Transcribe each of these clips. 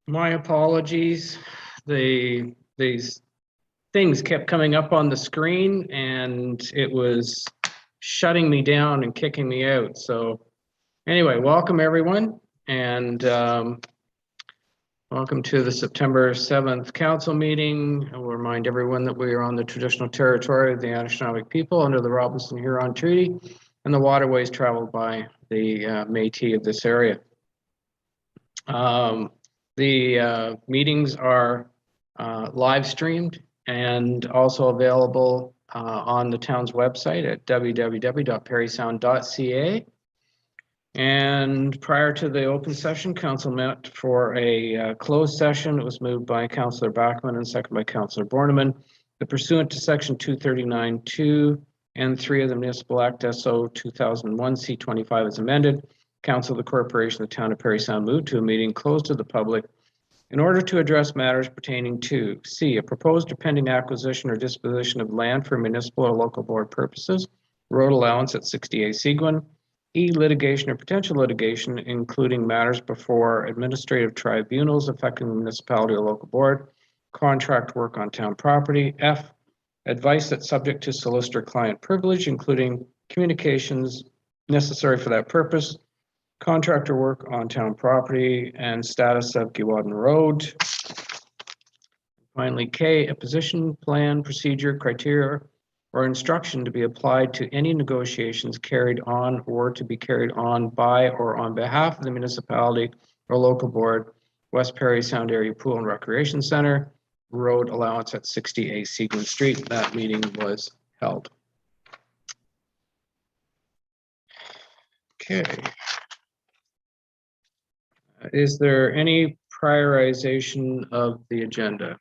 My apologies. These things kept coming up on the screen and it was shutting me down and kicking me out. So anyway, welcome everyone, and welcome to the September 7th council meeting. I will remind everyone that we are on the traditional territory of the Anishinaabe people under the Robinson-Huron Treaty and the waterways traveled by the Métis of this area. The meetings are live streamed and also available on the town's website at www.parrysound.ca. And prior to the open session, council met for a closed session. It was moved by Councillor Bachman and seconded by Councillor Borneman. The pursuant to section 239(2) and 3 of the Municipal Act SO 2001 C25 as amended, Council of the Corporation of the Town of Parry Sound moved to a meeting closed to the public in order to address matters pertaining to C, a proposed or pending acquisition or disposition of land for municipal or local board purposes, road allowance at 60A Seguin, E, litigation or potential litigation, including matters before administrative tribunals affecting the municipality or local board, contract work on town property. F, advice that's subject to solicitor-client privilege, including communications necessary for that purpose, contractor work on town property, and status of Geewadden Road. Finally, K, a position, plan, procedure, criteria, or instruction to be applied to any negotiations carried on or to be carried on by or on behalf of the municipality or local board, West Parry Sound Area Pool and Recreation Center, road allowance at 60A Seguin Street. That meeting was held. Okay. Is there any prioritization of the agenda?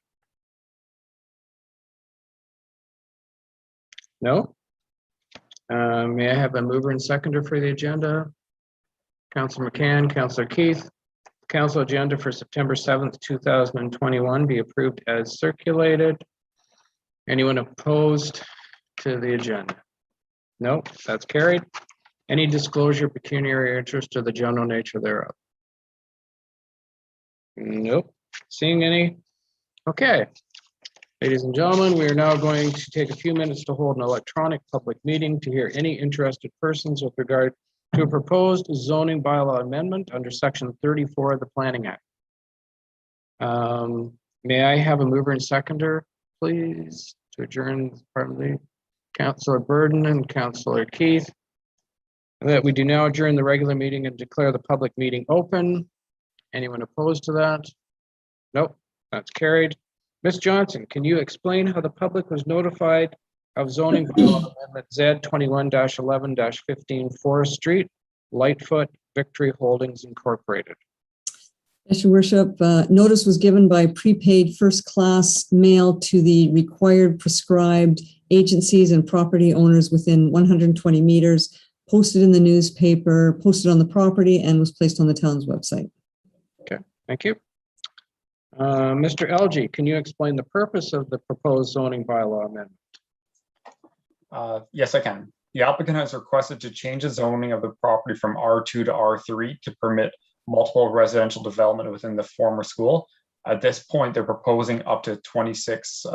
No? May I have a mover and seconder for the agenda? Councillor McCann, Councillor Keith. Council agenda for September 7th, 2021 be approved as circulated. Anyone opposed to the agenda? No, that's carried. Any disclosure, pecuniary interest, or the general nature thereof? Nope. Seeing any? Okay. Ladies and gentlemen, we are now going to take a few minutes to hold an electronic public meeting to hear any interested persons with regard to a proposed zoning bylaw amendment under section 34 of the Planning Act. May I have a mover and seconder, please, to adjourn part of the Councillor Burden and Councillor Keith, that we do now adjourn the regular meeting and declare the public meeting open. Anyone opposed to that? Nope, that's carried. Ms. Johnson, can you explain how the public was notified of zoning bylaw amendment Z 21-11-15 Forest Street, Lightfoot Victory Holdings Incorporated? Yes, Your Worship. Notice was given by prepaid first-class mail to the required prescribed agencies and property owners within 120 meters, posted in the newspaper, posted on the property, and was placed on the town's website. Okay, thank you. Mr. LG, can you explain the purpose of the proposed zoning bylaw amendment? Yes, I can. The applicant has requested to change the zoning of the property from R2 to R3 to permit multiple residential development within the former school. At this point, they're proposing up to 26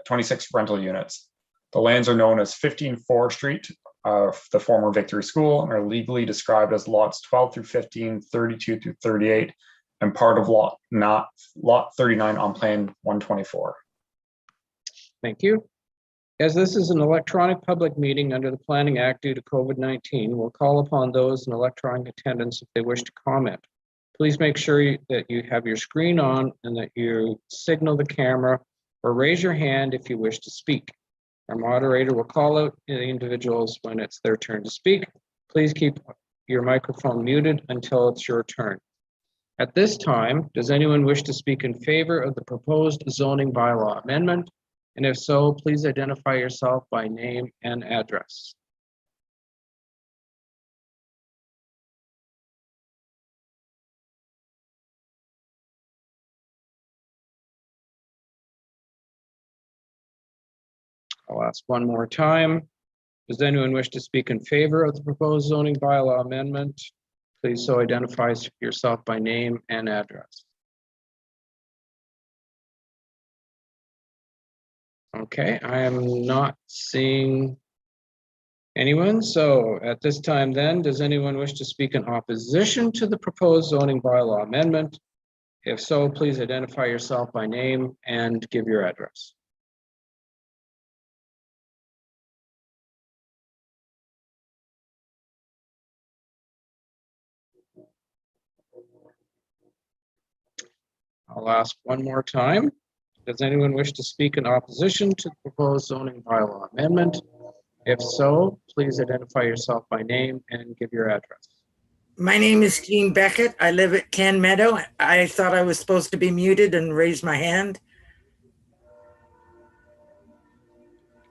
26 rental units. The lands are known as 15 Forest Street, the former Victory School, and are legally described as lots 12 through 15, 32 through 38, and part of lot 39 on plan 124. Thank you. As this is an electronic public meeting under the Planning Act due to COVID-19, we'll call upon those in electronic attendance if they wish to comment. Please make sure that you have your screen on and that you signal the camera or raise your hand if you wish to speak. Our moderator will call out the individuals when it's their turn to speak. Please keep your microphone muted until it's your turn. At this time, does anyone wish to speak in favor of the proposed zoning bylaw amendment? And if so, please identify yourself by name and address. I'll ask one more time. Does anyone wish to speak in favor of the proposed zoning bylaw amendment? Please so identify yourself by name and address. Okay, I am not seeing anyone. So at this time then, does anyone wish to speak in opposition to the proposed zoning bylaw amendment? If so, please identify yourself by name and give your address. I'll ask one more time. Does anyone wish to speak in opposition to the proposed zoning bylaw amendment? If so, please identify yourself by name and give your address. My name is Jean Beckett. I live at Ken Meadow. I thought I was supposed to be muted and raise my hand.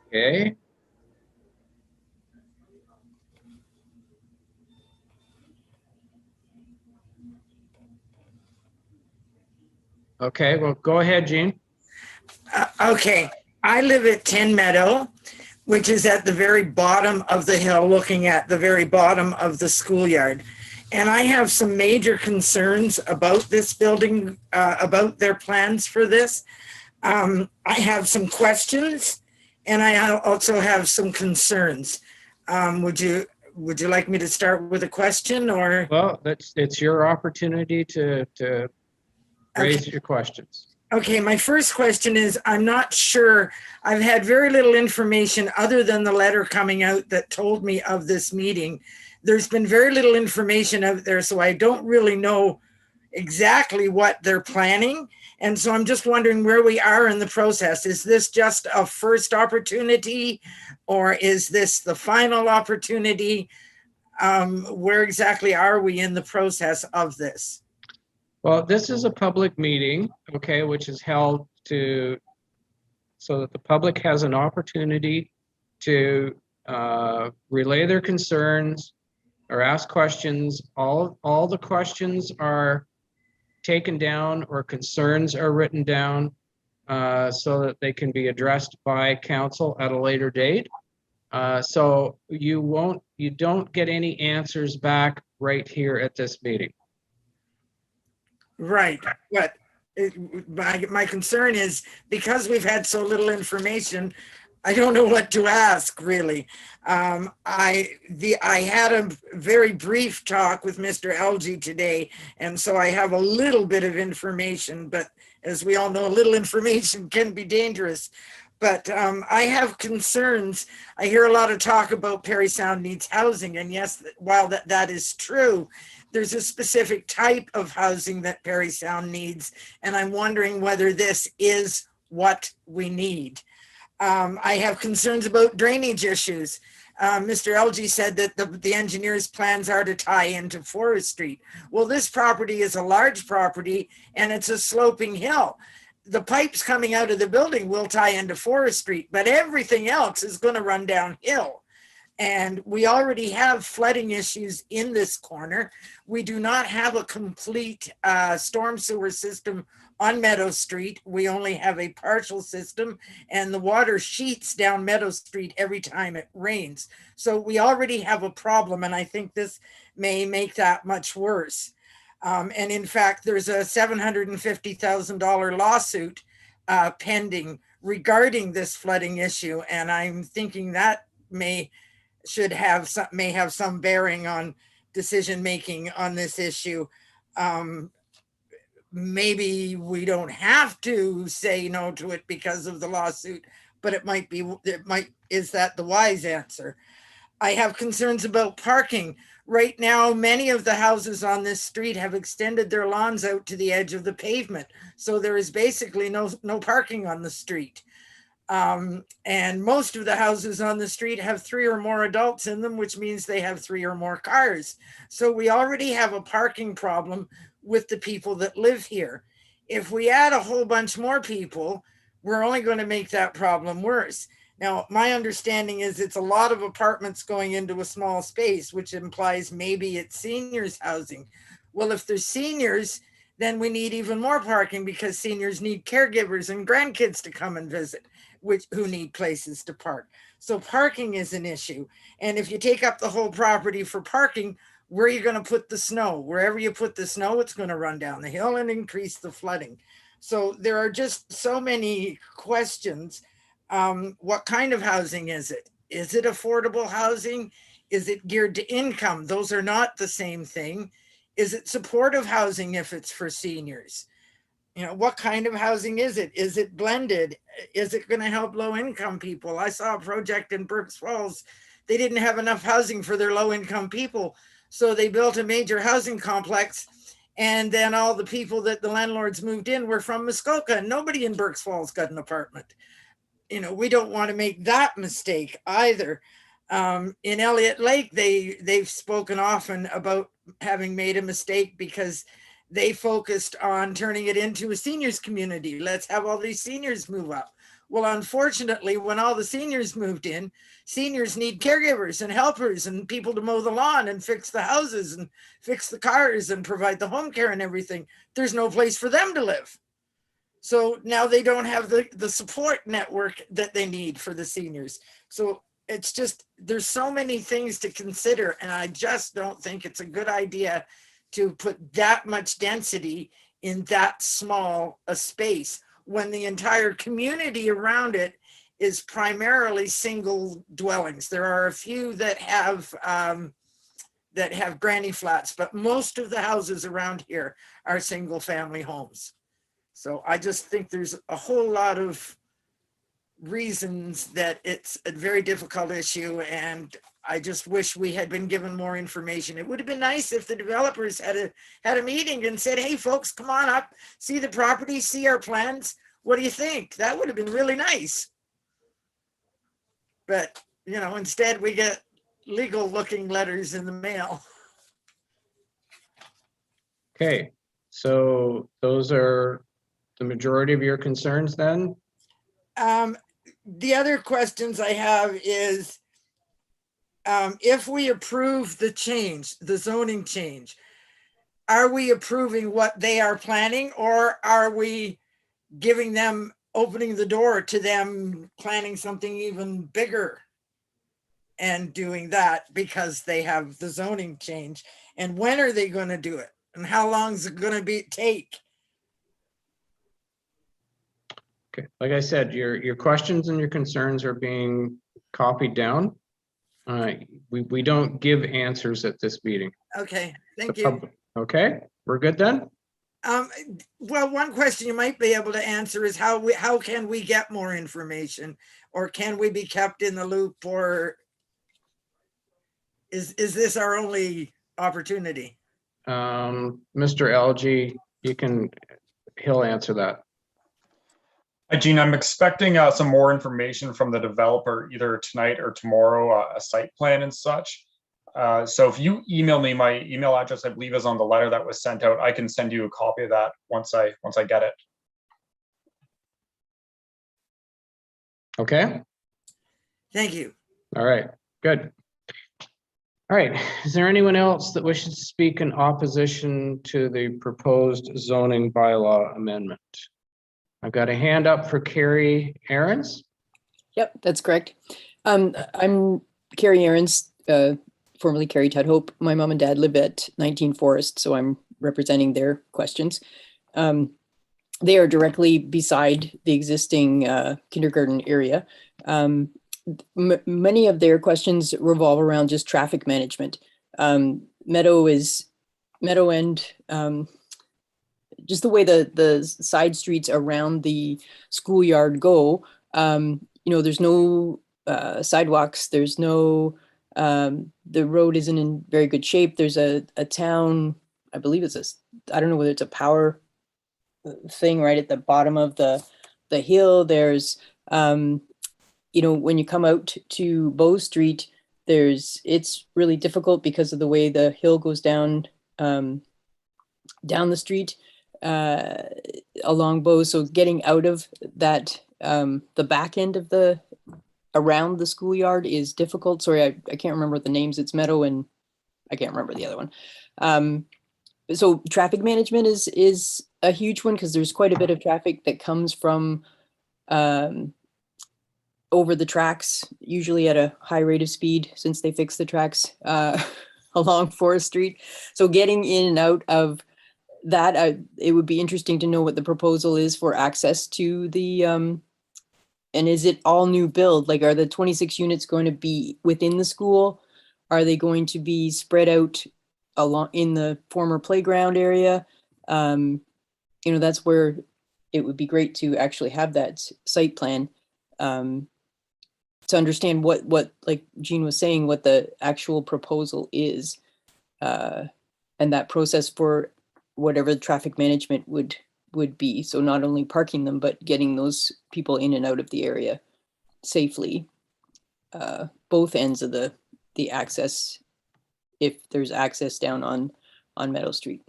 Okay. Okay, well, go ahead, Jean. Okay, I live at 10 Meadow, which is at the very bottom of the hill, looking at the very bottom of the schoolyard. And I have some major concerns about this building, about their plans for this. I have some questions, and I also have some concerns. Would you like me to start with a question, or? Well, it's your opportunity to raise your questions. Okay, my first question is, I'm not sure. I've had very little information other than the letter coming out that told me of this meeting. There's been very little information out there, so I don't really know exactly what they're planning. And so I'm just wondering where we are in the process. Is this just a first opportunity, or is this the final opportunity? Where exactly are we in the process of this? Well, this is a public meeting, okay, which is held so that the public has an opportunity to relay their concerns or ask questions. All the questions are taken down, or concerns are written down so that they can be addressed by council at a later date. So you don't get any answers back right here at this meeting. Right, but my concern is, because we've had so little information, I don't know what to ask, really. I had a very brief talk with Mr. Elgie today, and so I have a little bit of information, but as we all know, a little information can be dangerous. But I have concerns. I hear a lot of talk about Parry Sound needs housing, and yes, while that is true, there's a specific type of housing that Parry Sound needs, and I'm wondering whether this is what we need. I have concerns about drainage issues. Mr. Elgie said that the engineer's plans are to tie into Forest Street. Well, this property is a large property, and it's a sloping hill. The pipes coming out of the building will tie into Forest Street, but everything else is going to run downhill. And we already have flooding issues in this corner. We do not have a complete storm sewer system on Meadow Street. We only have a partial system, and the water sheets down Meadow Street every time it rains. So we already have a problem, and I think this may make that much worse. And in fact, there's a $750,000 lawsuit pending regarding this flooding issue, and I'm thinking that may have some bearing on decision making on this issue. Maybe we don't have to say no to it because of the lawsuit, but is that the wise answer? I have concerns about parking. Right now, many of the houses on this street have extended their lawns out to the edge of the pavement. So there is basically no parking on the street. And most of the houses on the street have 3 or more adults in them, which means they have 3 or more cars. So we already have a parking problem with the people that live here. If we add a whole bunch more people, we're only going to make that problem worse. Now, my understanding is it's a lot of apartments going into a small space, which implies maybe it's seniors housing. Well, if there's seniors, then we need even more parking, because seniors need caregivers and grandkids to come and visit, who need places to park. So parking is an issue. And if you take up the whole property for parking, where are you going to put the snow? Wherever you put the snow, it's going to run down the hill and increase the flooding. So there are just so many questions. What kind of housing is it? Is it affordable housing? Is it geared to income? Those are not the same thing. Is it supportive housing if it's for seniors? You know, what kind of housing is it? Is it blended? Is it going to help low income people? I saw a project in Burkes Falls. They didn't have enough housing for their low income people. So they built a major housing complex. And then all the people that the landlords moved in were from Muskoka, and nobody in Burkes Falls got an apartment. You know, we don't want to make that mistake either. In Elliott Lake, they've spoken often about having made a mistake because they focused on turning it into a seniors community. Let's have all these seniors move up. Well, unfortunately, when all the seniors moved in, seniors need caregivers and helpers and people to mow the lawn and fix the houses and fix the cars and provide the home care and everything. There's no place for them to live. So now they don't have the support network that they need for the seniors. So it's just, there's so many things to consider. And I just don't think it's a good idea to put that much density in that small a space when the entire community around it is primarily single dwellings. There are a few that have granny flats, but most of the houses around here are single family homes. So I just think there's a whole lot of reasons that it's a very difficult issue, and I just wish we had been given more information. It would have been nice if the developers had a meeting and said, hey folks, come on up, see the property, see our plans. What do you think? That would have been really nice. But, you know, instead we get legal looking letters in the mail. Okay, so those are the majority of your concerns then? The other questions I have is, if we approve the change, the zoning change, are we approving what they are planning, or are we giving them, opening the door to them planning something even bigger and doing that because they have the zoning change? And when are they going to do it? And how long is it going to take? Okay, like I said, your questions and your concerns are being copied down. We don't give answers at this meeting. Okay, thank you. Okay, we're good then? Well, one question you might be able to answer is how can we get more information, or can we be kept in the loop, or is this our only opportunity? Mr. LG, he'll answer that. Gene, I'm expecting some more information from the developer either tonight or tomorrow, a site plan and such. So if you email me, my email address, I believe, is on the letter that was sent out. I can send you a copy of that once I get it. Okay. Thank you. All right, good. All right, is there anyone else that wishes to speak in opposition to the proposed zoning bylaw amendment? I've got a hand up for Carrie Ahrens. Yep, that's correct. I'm Carrie Ahrens, formerly Carrie Tudhope. My mom and dad live at 19 Forest, so I'm representing their questions. They are directly beside the existing kindergarten area. Many of their questions revolve around just traffic management. Meadow End, just the way the side streets around the schoolyard go, there's no sidewalks, there's no, the road isn't in very good shape. There's a town, I believe I don't know whether it's a power thing right at the bottom of the hill. There's, when you come out to Bow Street, it's really difficult because of the way the hill goes down the street along Bow. So getting out of that, the back end of around the schoolyard is difficult. Sorry, I can't remember the names. It's Meadow and I can't remember the other one. So traffic management is a huge one because there's quite a bit of traffic that comes from over the tracks, usually at a high rate of speed since they fixed the tracks along Forest Street. So getting in and out of that, it would be interesting to know what the proposal is for access to the, and is it all new build? Like, are the 26 units going to be within the school? Are they going to be spread out along in the former playground area? You know, that's where it would be great to actually have that site plan, to understand what, like Jean was saying, what the actual proposal is, and that process for whatever the traffic management would be. So not only parking them, but getting those people in and out of the area safely, both ends of the access, if there's access down on Meadow Street.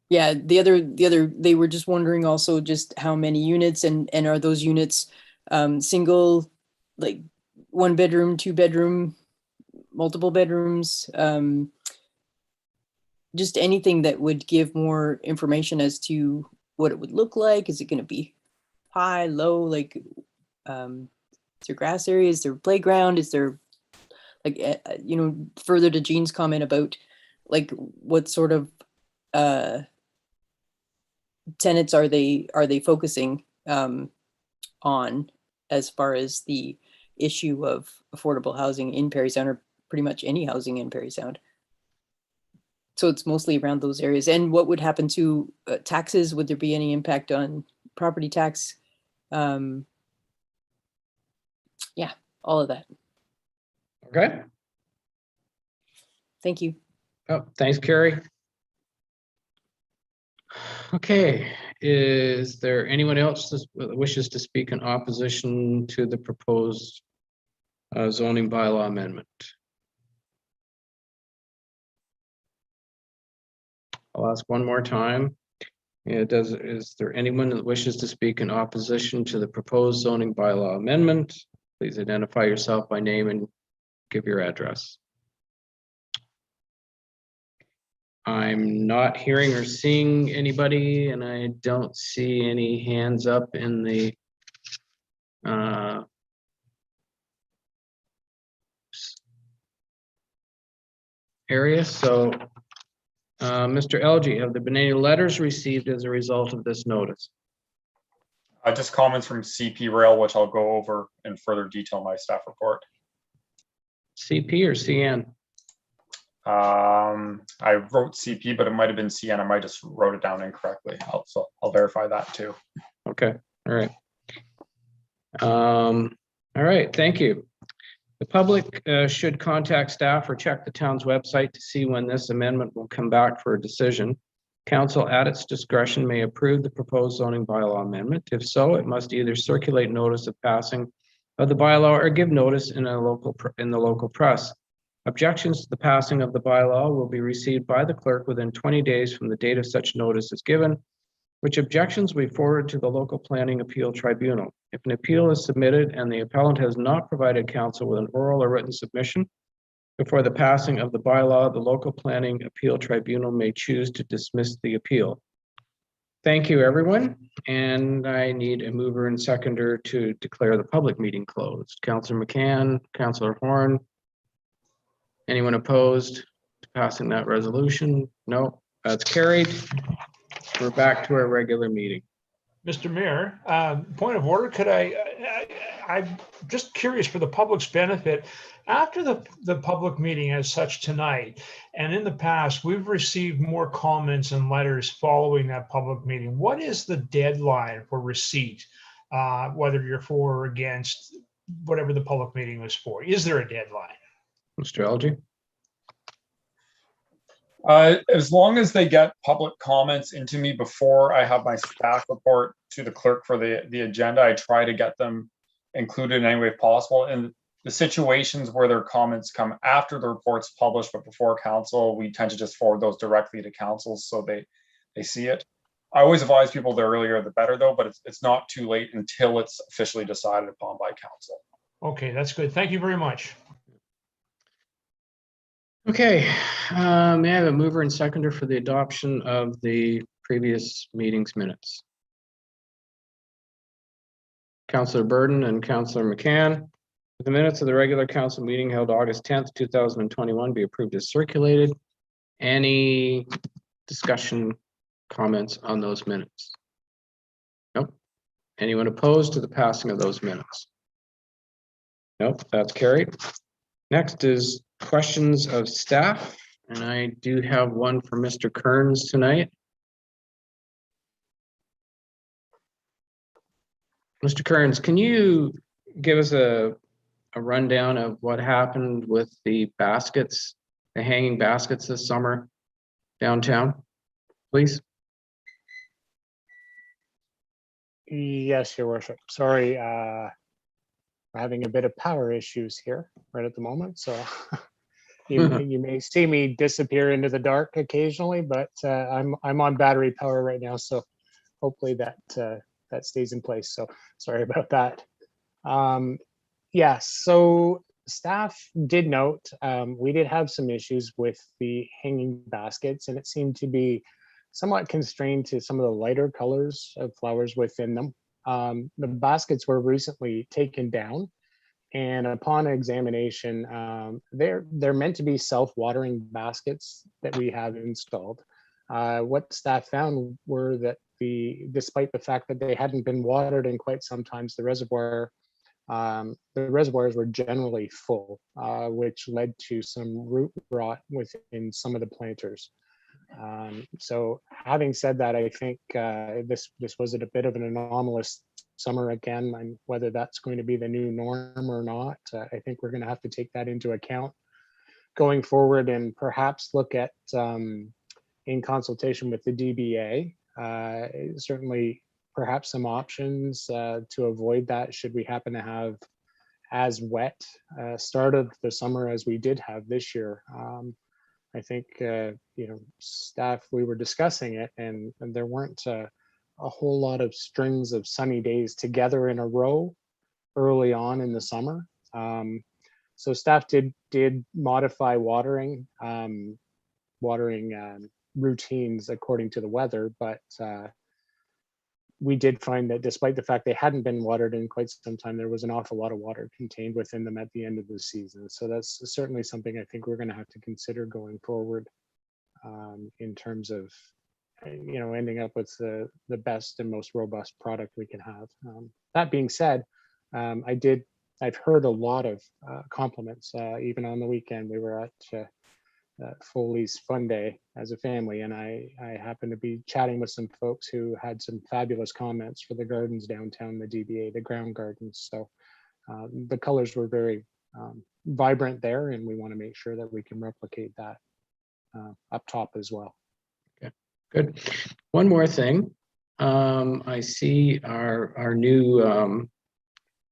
Yeah, the other, they were just wondering also just how many units and are those units single, like 1 bedroom, 2 bedroom, multiple bedrooms, just anything that would give more information as to what it would look like. Is it going to be high, low, like, is there grass area? Is there playground? Is there, like, you know, further to Jean's comment about like what sort of tenants are they focusing on as far as the issue of affordable housing in Parry Sound, or pretty much any housing in Parry Sound? So it's mostly around those areas. And what would happen to taxes? Would there be any impact on property tax? Yeah, all of that. Okay. Thank you. Oh, thanks, Carrie. Okay, is there anyone else that wishes to speak in opposition to the proposed zoning bylaw amendment? I'll ask one more time. Is there anyone that wishes to speak in opposition to the proposed zoning bylaw amendment? Please identify yourself by name and give your address. I'm not hearing or seeing anybody, and I don't see any hands up in the area. So, Mr. LG, have there been any letters received as a result of this notice? Just comments from CP Rail, which I'll go over in further detail in my staff report. CP or CN? I wrote CP, but it might have been CN. I might just wrote it down incorrectly. So I'll verify that too. Okay, all right. All right, thank you. The public should contact staff or check the town's website to see when this amendment will come back for a decision. Council at its discretion may approve the proposed zoning bylaw amendment. If so, it must either circulate notice of passing of the bylaw or give notice in the local press. Objections to the passing of the bylaw will be received by the clerk within 20 days from the date of such notice is given, which objections will be forwarded to the local planning appeal tribunal. If an appeal is submitted and the appellant has not provided council with an oral or written submission before the passing of the bylaw, the local planning appeal tribunal may choose to dismiss the appeal. Thank you, everyone. And I need a mover and seconder to declare the public meeting closed. Councillor McCann, Councillor Horn. Anyone opposed to passing that resolution? No, that's carried. We're back to our regular meeting. Mr. Mayor, point of order, could I'm just curious for the public's benefit, after the public meeting as such tonight, and in the past, we've received more comments and letters following that public meeting. What is the deadline for receipt, whether you're for or against whatever the public meeting was for? Is there a deadline? Mr. Algie? As long as they get public comments into me before I have my staff report to the clerk for the agenda, I try to get them included in any way possible. And the situations where their comments come after the report's published but before council, we tend to just forward those directly to council so they see it. I always advise people the earlier the better though, but it's not too late until it's officially decided upon by council. Okay, that's good. Thank you very much. Okay, may I have a mover and seconder for the adoption of the previous meeting's minutes? Councillor Burden and Councillor McCann. The minutes of the regular council meeting held August 10th, 2021 be approved as circulated. Any discussion, comments on those minutes? Nope. Anyone opposed to the passing of those minutes? Nope, that's carried. Next is questions of staff, and I do have one for Mr. Kearns tonight. Mr. Kearns, can you give us a rundown of what happened with the baskets, the hanging baskets this summer downtown, please? Yes, Your Worship. Sorry, we're having a bit of power issues here right at the moment, so you may see me disappear into the dark occasionally, but I'm on battery power right now, so hopefully that stays in place. So sorry about that. Yes, so staff did note we did have some issues with the hanging baskets, and it seemed to be somewhat constrained to some of the lighter colors of flowers within them. The baskets were recently taken down, and upon examination, they're meant to be self-watering baskets that we have installed. What staff found were that despite the fact that they hadn't been watered in quite some time, the reservoirs were generally full, which led to some root rot within some of the planters. So having said that, I think this was a bit of an anomalous summer again, and whether that's going to be the new norm or not, I think we're going to have to take that into account going forward, and perhaps look at, in consultation with the DBA, certainly perhaps some options to avoid that should we happen to have as wet start of the summer as we did have this year. I think, staff, we were discussing it, and there weren't a whole lot of strings of sunny days together in a row early on in the summer. So staff did modify watering routines according to the weather, but we did find that despite the fact they hadn't been watered in quite some time, there was an awful lot of water contained within them at the end of the season. So that's certainly something I think we're going to have to consider going forward, in terms of, ending up with the best and most robust product we can have. That being said, I've heard a lot of compliments, even on the weekend. We were at Foley's Fun Day as a family, and I happened to be chatting with some folks who had some fabulous comments for the gardens downtown, the DBA, the ground gardens. So the colors were very vibrant there, and we want to make sure that we can replicate that up top as well. Okay, good. One more thing. I see our new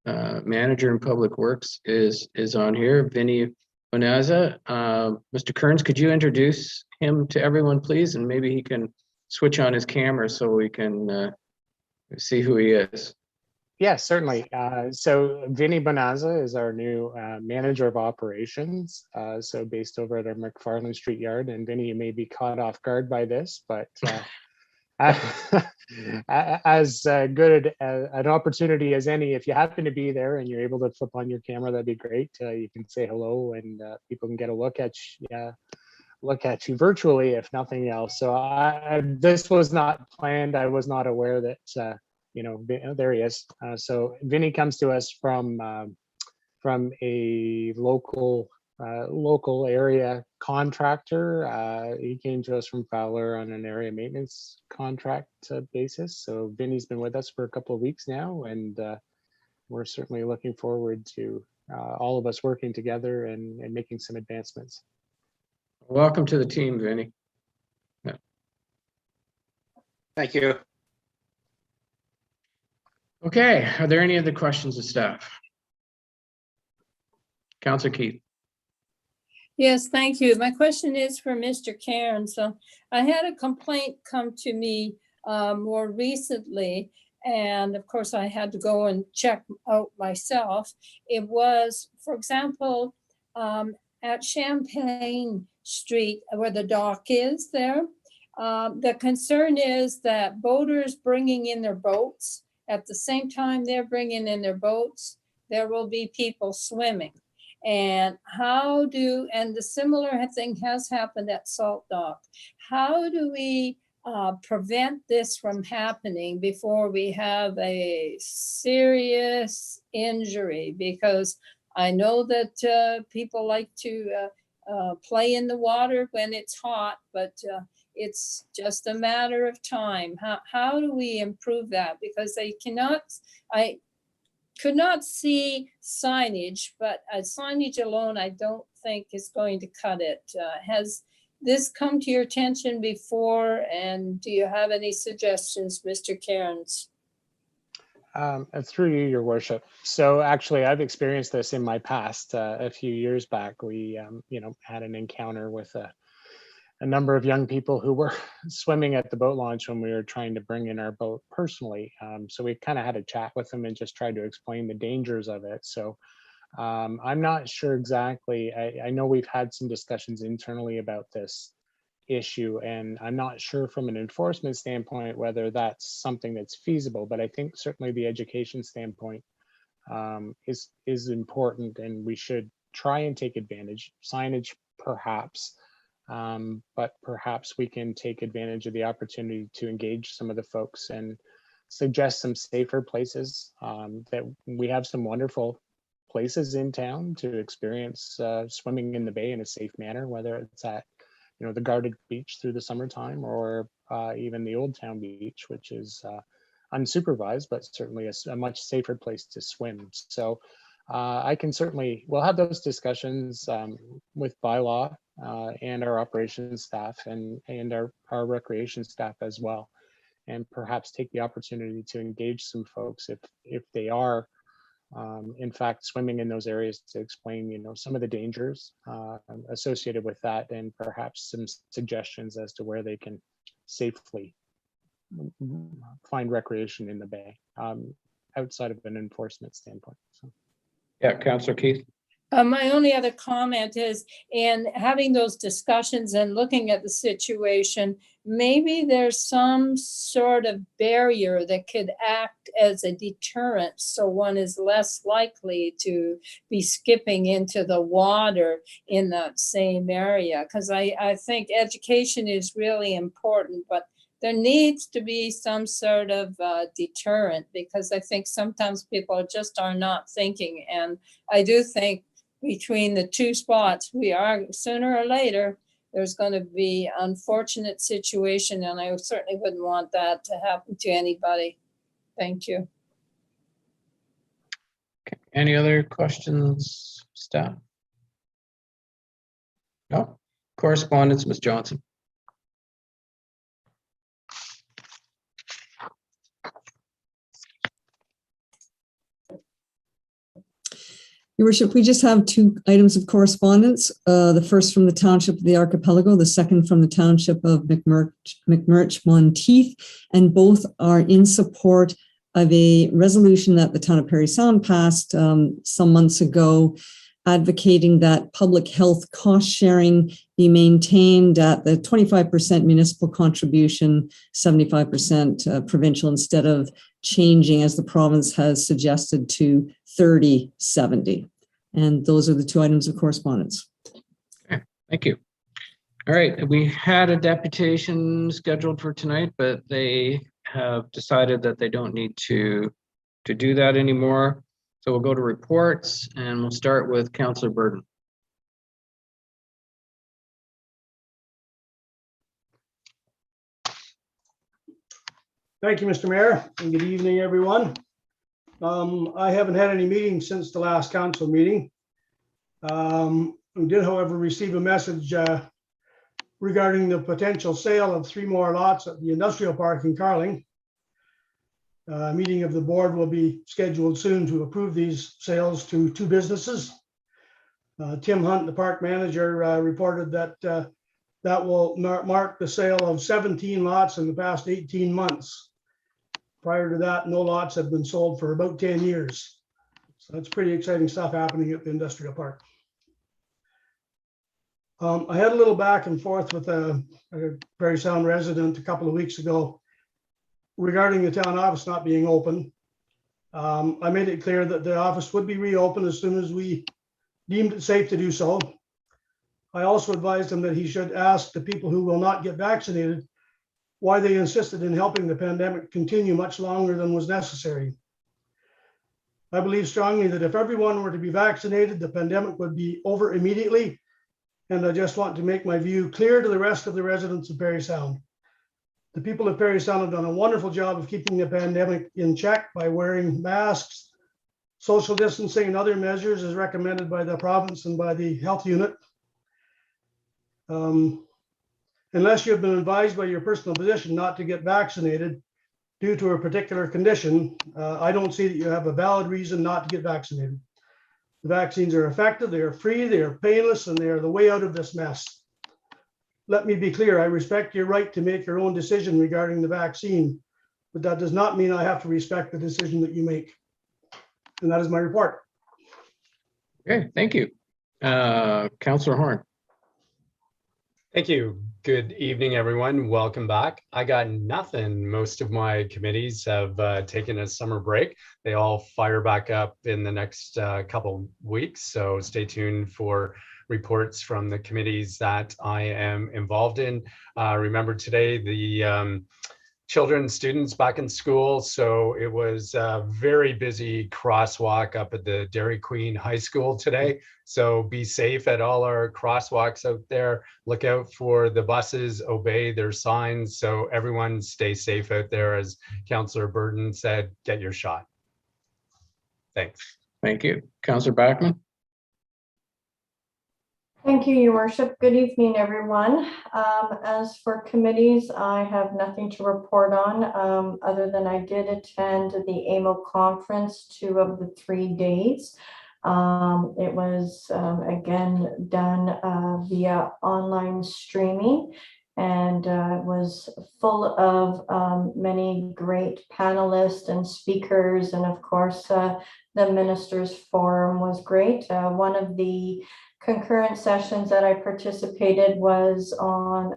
manager in Public Works is on here, Vinny Bonaza. Mr. Kearns, could you introduce him to everyone, please? And maybe he can switch on his camera so we can see who he is. Yes, certainly. So Vinny Bonaza is our new manager of operations. So based over at our McFarland Street Yard. And Vinny, you may be caught off guard by this, but as good an opportunity as any, if you happen to be there and you're able to flip on your camera, that'd be great. You can say hello, and people can get a look at you virtually, if nothing else. So this was not planned. I was not aware that there he is. So Vinny comes to us from a local area contractor. He came to us from Fowler on an area maintenance contract basis. So Vinny's been with us for a couple of weeks now, and we're certainly looking forward to all of us working together and making some advancements. Welcome to the team, Vinny. Yeah. Thank you. Okay, are there any other questions of staff? Councillor Keith. Yes, thank you. My question is for Mr. Cairns. So I had a complaint come to me more recently, and of course I had to go and check out myself. It was, for example, at Champlain Street where the dock is there. The concern is that boaters bringing in their boats, at the same time they're bringing in their boats, there will be people swimming. And and the similar thing has happened at Salt Dock. How do we prevent this from happening before we have a serious injury? Because I know that people like to play in the water when it's hot, but it's just a matter of time. How do we improve that? Because I could not see signage, but signage alone, I don't think is going to cut it. Has this come to your attention before? And do you have any suggestions, Mr. Cairns? Through you, Your Worship. So actually, I've experienced this in my past. A few years back, we, had an encounter with a number of young people who were swimming at the boat launch when we were trying to bring in our boat personally. So we kind of had a chat with them and just tried to explain the dangers of it. So I'm not sure exactly. I know we've had some discussions internally about this issue, and I'm not sure from an enforcement standpoint whether that's something that's feasible, but I think certainly the education standpoint is important, and we should try and take advantage. Signage, perhaps, but perhaps we can take advantage of the opportunity to engage some of the folks and suggest some safer places. That we have some wonderful places in town to experience swimming in the bay in a safe manner, whether it's at the guarded beach through the summertime, or even the Old Town Beach, which is unsupervised, but certainly a much safer place to swim. So we'll have those discussions with Bylaw and our operations staff and our recreation staff as well, and perhaps take the opportunity to engage some folks if they are in fact swimming in those areas, to explain some of the dangers associated with that, and perhaps some suggestions as to where they can safely find recreation in the bay outside of an enforcement standpoint. So. Yeah, Councillor Keith. My only other comment is, in having those discussions and looking at the situation, maybe there's some sort of barrier that could act as a deterrent, so one is less likely to be skipping into the water in that same area. Because I think education is really important, but there needs to be some sort of deterrent, because I think sometimes people just are not thinking. And I do think between the two spots, we are sooner or later, there's going to be unfortunate situation, and I certainly wouldn't want that to happen to anybody. Thank you. Okay. Any other questions, staff? No? Correspondence, Ms. Johnson. Your Worship, we just have two items of correspondence. The first from the Township of the Archipelago, the second from the Township of McMurch Monteith, and both are in support of a resolution that the Town of Parry Sound passed some months ago, advocating that public health cost sharing be maintained at the 25% municipal contribution, 75% provincial, instead of changing, as the province has suggested, to 30-70. And those are the two items of correspondence. Okay, thank you. All right, we had a deputation scheduled for tonight, but they have decided that they don't need to do that anymore. So we'll go to reports, and we'll start with Councillor Burden. Thank you, Mr. Mayor, and good evening, everyone. I haven't had any meetings since the last council meeting. We did, however, receive a message regarding the potential sale of 3 more lots at the industrial park in Carling. A meeting of the board will be scheduled soon to approve these sales to 2 businesses. Tim Hunt, the park manager, reported that that will mark the sale of 17 lots in the past 18 months. Prior to that, no lots have been sold for about 10 years. So that's pretty exciting stuff happening at the industrial park. I had a little back and forth with a Parry Sound resident a couple of weeks ago regarding the town office not being open. I made it clear that the office would be reopened as soon as we deemed it safe to do so. I also advised him that he should ask the people who will not get vaccinated why they insisted in helping the pandemic continue much longer than was necessary. I believe strongly that if everyone were to be vaccinated, the pandemic would be over immediately. And I just want to make my view clear to the rest of the residents of Parry Sound. The people of Parry Sound have done a wonderful job of keeping the pandemic in check by wearing masks, social distancing, and other measures as recommended by the province and by the health unit. Unless you have been advised by your personal physician not to get vaccinated due to a particular condition, I don't see that you have a valid reason not to get vaccinated. The vaccines are effective, they are free, they are painless, and they are the way out of this mess. Let me be clear, I respect your right to make your own decision regarding the vaccine, but that does not mean I have to respect the decision that you make. And that is my report. Okay, thank you. Councillor Horn. Thank you. Good evening, everyone. Welcome back. I got nothing. Most of my committees have taken a summer break. They all fire back up in the next couple weeks. So stay tuned for reports from the committees that I am involved in. Remember today, the children, students back in school. So it was a very busy crosswalk up at the Dairy Queen High School today. So be safe at all our crosswalks out there. Look out for the buses, obey their signs. So everyone stay safe out there. As Councillor Burton said, get your shot. Thanks. Thank you. Councillor Backman. Thank you, Your Worship. Good evening, everyone. As for committees, I have nothing to report on other than I did attend the AMO conference 2 of the 3 days. It was again done via online streaming, and was full of many great panelists and speakers, and of course the Ministers Forum was great. One of the concurrent sessions that I participated was on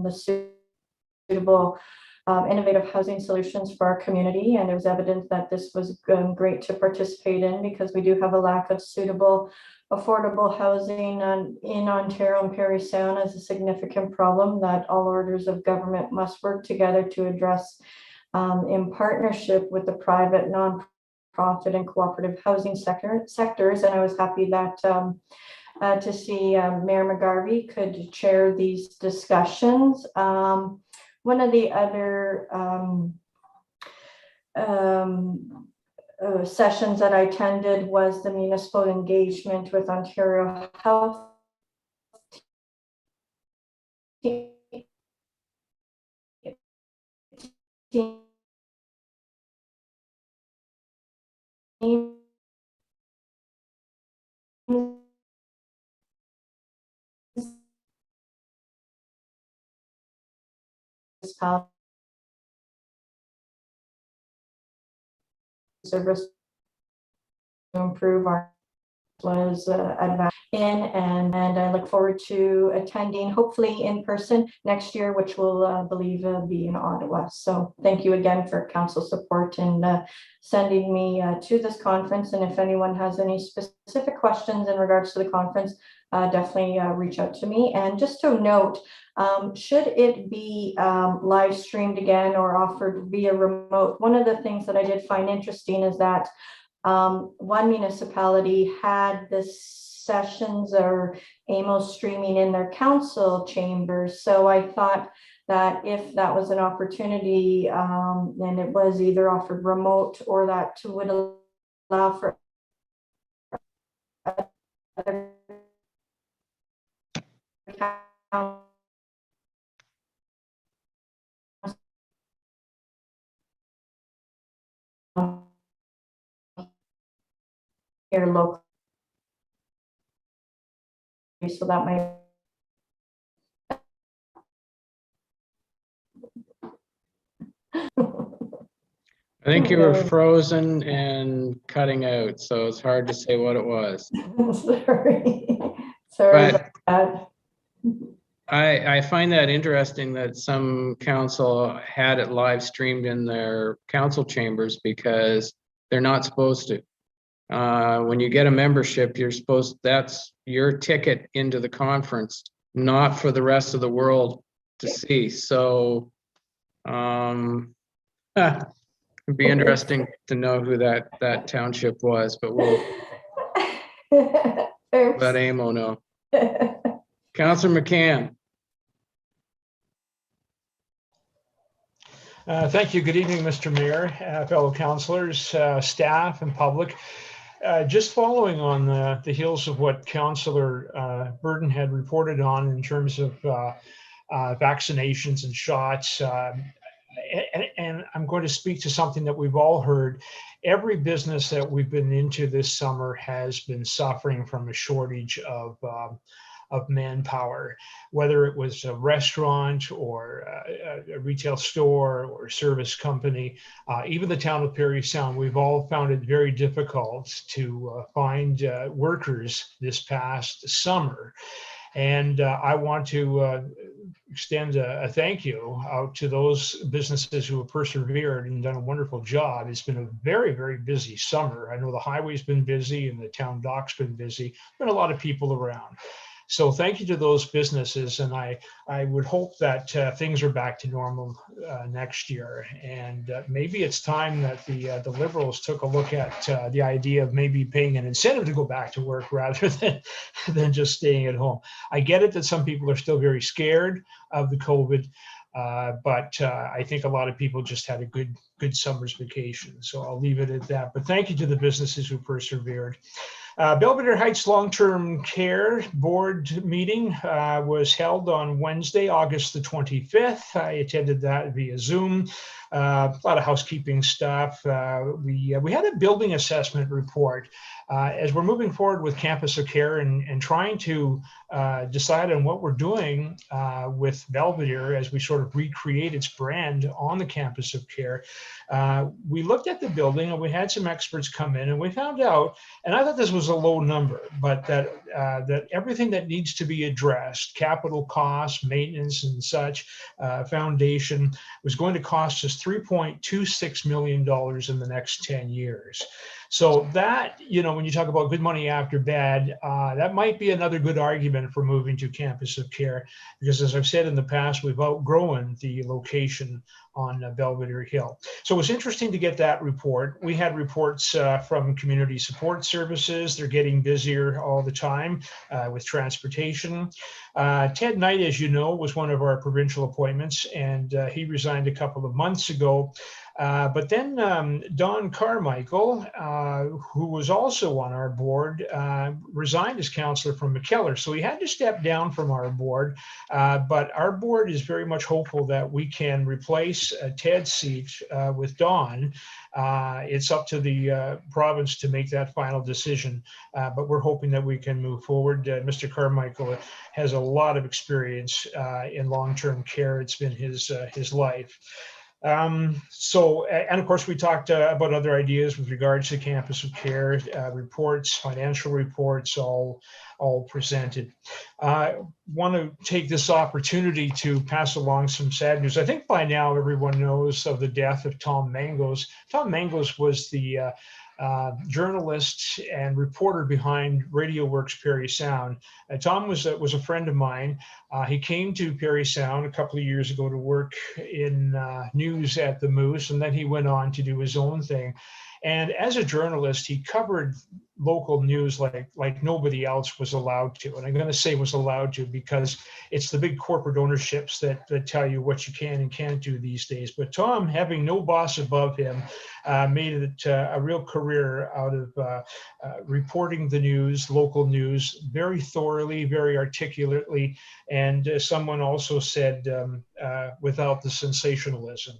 the suitable innovative housing solutions for our community, and it was evident that this was great to participate in because we do have a lack of suitable affordable housing in Ontario and Parry Sound as a significant problem that all orders of government must work together to address in partnership with the private, non-profit and cooperative housing sectors. And I was happy that to see Mayor McGarvey could chair these discussions. One of the other sessions that I attended was the municipal engagement with Ontario Health Team. Service to improve our was advanced in, and I look forward to attending hopefully in person next year, which will believe be in Ottawa. So thank you again for council support in sending me to this conference, and if anyone has any specific questions in regards to the conference, definitely reach out to me. And just to note, should it be live streamed again or offered via remote, one of the things that I did find interesting is that one municipality had the sessions or AMO streaming in their council chambers. So I thought that if that was an opportunity, and it was either offered remote or that would allow for other here locally, so that might I think you were frozen and cutting out, so it's hard to say what it was. Sorry But about that. I find that interesting that some council had it live streamed in their council chambers, because They're not supposed to. When you get a membership, that's your ticket into the conference, not for the rest of the world to see. So it'd be interesting to know who that township was, but we'll let AMO know. Councillor McCann. Thank you. Good evening, Mr. Mayor, fellow councillors, staff, and public. Just following on the heels of what Councillor Burton had reported on in terms of vaccinations and shots, and I'm going to speak to something that we've all heard. Every business that we've been into this summer has been suffering from a shortage of manpower, whether it was a restaurant or a retail store or service company, even the town of Parry Sound. We've all found it very difficult to find workers this past summer. And I want to extend a thank you out to those businesses who have persevered and done a wonderful job. It's been a very, very busy summer. I know the highway's been busy and the town dock's been busy. Been a lot of people around. So thank you to those businesses, and I would hope that things are back to normal next year. And maybe it's time that the Liberals took a look at the idea of maybe paying an incentive to go back to work rather than just staying at home. I get it that some people are still very scared of the COVID, but I think a lot of people just had a good summer's vacation. So I'll leave it at that. But thank you to the businesses who persevered. Belvedere Heights Long-Term Care Board meeting was held on Wednesday, August the 25th. I attended that via Zoom. A lot of housekeeping stuff. We had a building assessment report. As we're moving forward with Campus of Care and trying to decide on what we're doing with Belvedere as we sort of recreate its brand on the Campus of Care, we looked at the building and we had some experts come in and we found out, and I thought this was a low number, but that everything that needs to be addressed, capital costs, maintenance and such, foundation, was going to cost us $3.26 million in the next 10 years. So that, when you talk about good money after bad, that might be another good argument for moving to Campus of Care, because as I've said in the past, we've outgrown the location on Belvedere Hill. So it was interesting to get that report. We had reports from community support services. They're getting busier all the time with transportation. Ted Knight, as you know, was one of our provincial appointments, and he resigned a couple of months ago. But then Don Carmichael, who was also on our board, resigned as councillor from McKellar. So he had to step down from our board. But our board is very much hopeful that we can replace Ted's seat with Don. It's up to the province to make that final decision. But we're hoping that we can move forward. Mr. Carmichael has a lot of experience in long-term care. It's been his life. And of course, we talked about other ideas with regards to Campus of Care, reports, financial reports, all presented. I want to take this opportunity to pass along some sad news. I think by now everyone knows of the death of Tom Mangos. Tom Mangos was the journalist and reporter behind Radio Works Parry Sound. Tom was a friend of mine. He came to Parry Sound a couple of years ago to work in news at the Moose, and then he went on to do his own thing. And as a journalist, he covered local news like nobody else was allowed to. And I'm going to say was allowed to because it's the big corporate ownerships that tell you what you can and can't do these days. But Tom, having no boss above him, made it a real career out of reporting the news, local news, very thoroughly, very articulately. And someone also said, without the sensationalism.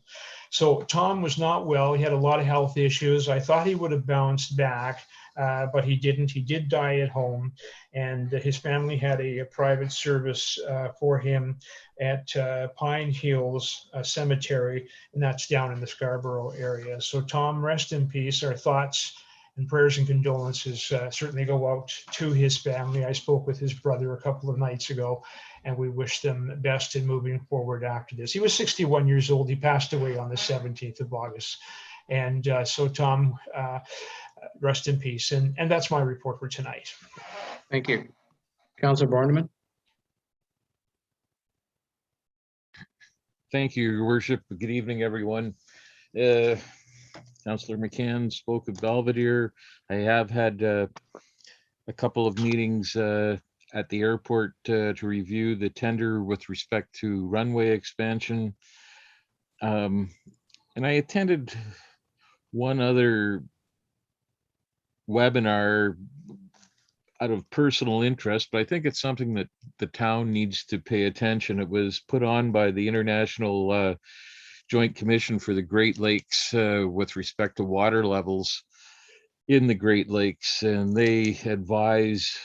So Tom was not well. He had a lot of health issues. I thought he would have bounced back, but he didn't. He did die at home, and his family had a private service for him at Pine Hills Cemetery, and that's down in the Scarborough area. So Tom, rest in peace. Our thoughts and prayers and condolences certainly go out to his family. I spoke with his brother a couple of nights ago, and we wish them best in moving forward after this. He was 61 years old. He passed away on the 17th of August. And so, Tom, rest in peace. And that's my report for tonight. Thank you. Councillor Borneman. Thank you, Your Worship. Good evening, everyone. Councillor McCann spoke of Belvedere. I have had a couple of meetings at the airport to review the tender with respect to runway expansion. And I attended one other webinar out of personal interest, but I think it's something that the town needs to pay attention. It was put on by the International Joint Commission for the Great Lakes with respect to water levels in the Great Lakes, and they advise,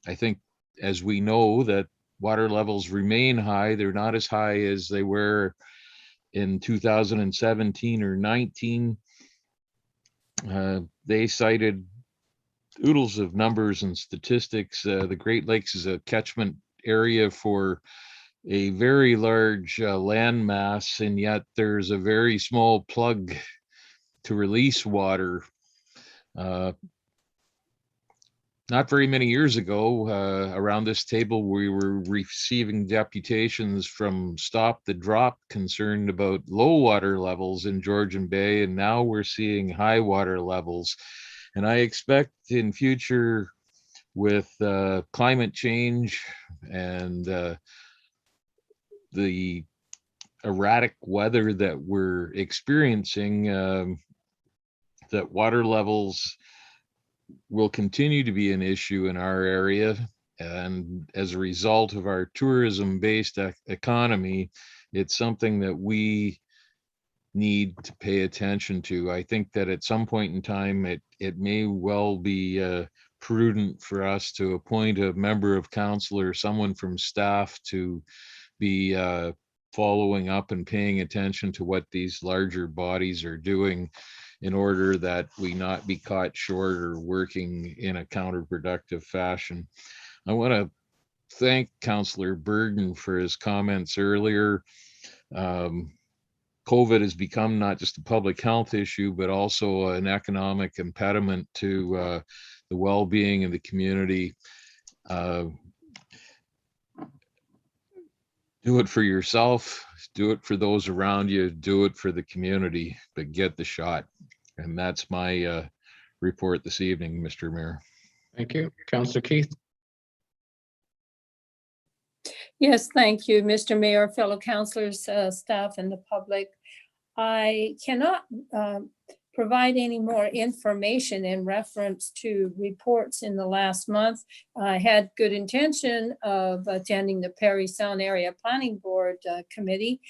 I think, as we know, that water levels remain high. They're not as high as they were in 2017 or 19. They cited oodles of numbers and statistics. The Great Lakes is a catchment area for a very large land mass, and yet there's a very small plug to release water. Not very many years ago, around this table, we were receiving deputations from Stop the Drop concerned about low water levels in Georgian Bay, and now we're seeing high water levels. And I expect in future, with climate change and the erratic weather that we're experiencing, that water levels will continue to be an issue in our area. And as a result of our tourism-based economy, it's something that we need to pay attention to. I think that at some point in time, it may well be prudent for us to appoint a member of council or someone from staff to be following up and paying attention to what these larger bodies are doing, in order that we not be caught short or working in a counterproductive fashion. I want to thank Councillor Bergen for his comments earlier. COVID has become not just a public health issue, but also an economic impediment to the well-being of the community. Do it for yourself, do it for those around you, do it for the community, but get the shot. And that's my report this evening, Mr. Mayor. Thank you. Councillor Keith. Yes, thank you, Mr. Mayor, fellow councillors, staff, and the public. I cannot provide any more information in reference to reports in the last month. I had good intention of attending the Parry Sound Area Planning Board Committee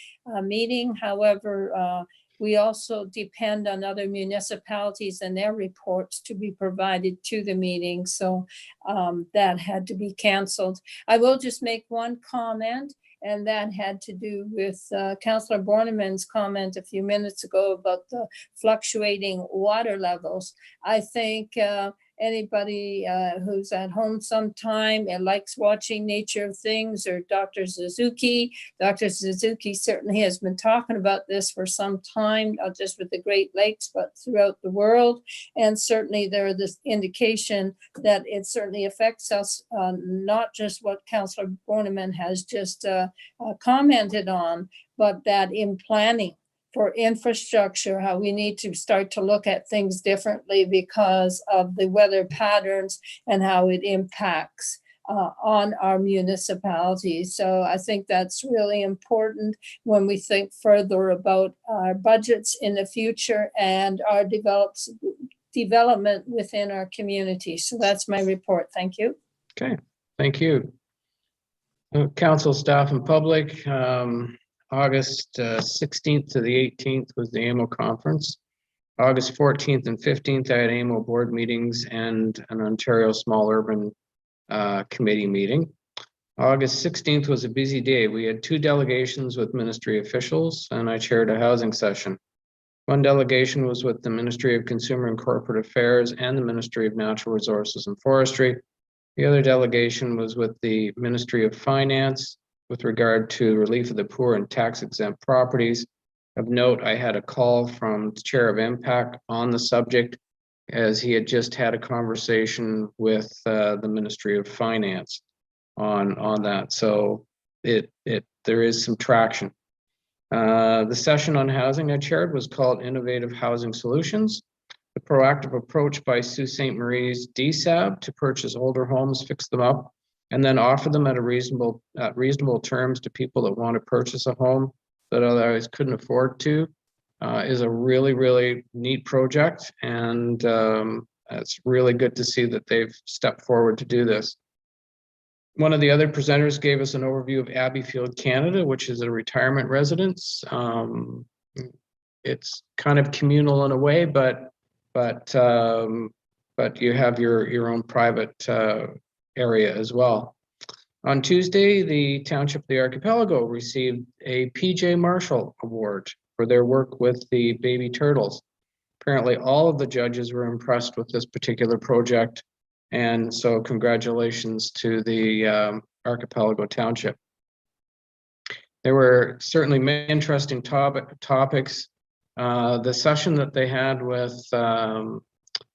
meeting. However, we also depend on other municipalities and their reports to be provided to the meeting. So that had to be canceled. I will just make one comment, and that had to do with Councillor Borneman's comment a few minutes ago about the fluctuating water levels. I think anybody who's at home sometime and likes watching Nature of Things, or Dr. Suzuki certainly has been talking about this for some time, not just with the Great Lakes, but throughout the world. And certainly there is this indication that it certainly affects us, not just what Councillor Borneman has just commented on, but that in planning for infrastructure, how we need to start to look at things differently because of the weather patterns and how it impacts on our municipalities. So I think that's really important when we think further about our budgets in the future and our development within our community. So that's my report. Thank you. Okay, thank you. Council, staff, and public. August 16th to the 18th was the AMO conference. August 14th and 15th, I had AMO board meetings and an Ontario Small Urban Committee meeting. August 16th was a busy day. We had 2 delegations with ministry officials, and I chaired a housing session. One delegation was with the Ministry of Consumer and Corporate Affairs and the Ministry of Natural Resources and Forestry. The other delegation was with the Ministry of Finance with regard to relief of the poor and tax exempt properties. Of note, I had a call from the Chair of Impact on the subject, as he had just had a conversation with the Ministry of Finance on that. So there is some traction. The session on housing I chaired was called Innovative Housing Solutions. The proactive approach by Sault Ste. Marie's DSAB to purchase older homes, fix them up, and then offer them at reasonable terms to people that want to purchase a home that otherwise couldn't afford to, is a really, really neat project. And it's really good to see that they've stepped forward to do this. One of the other presenters gave us an overview of Abbeyfield, Canada, which is a retirement residence. It's kind of communal in a way, but you have your own private area as well. On Tuesday, the Township of the Archipelago received a PJ Marshall Award for their work with the baby turtles. Apparently, all of the judges were impressed with this particular project, and so congratulations to the Archipelago Township. There were certainly many interesting topics. The session that they had with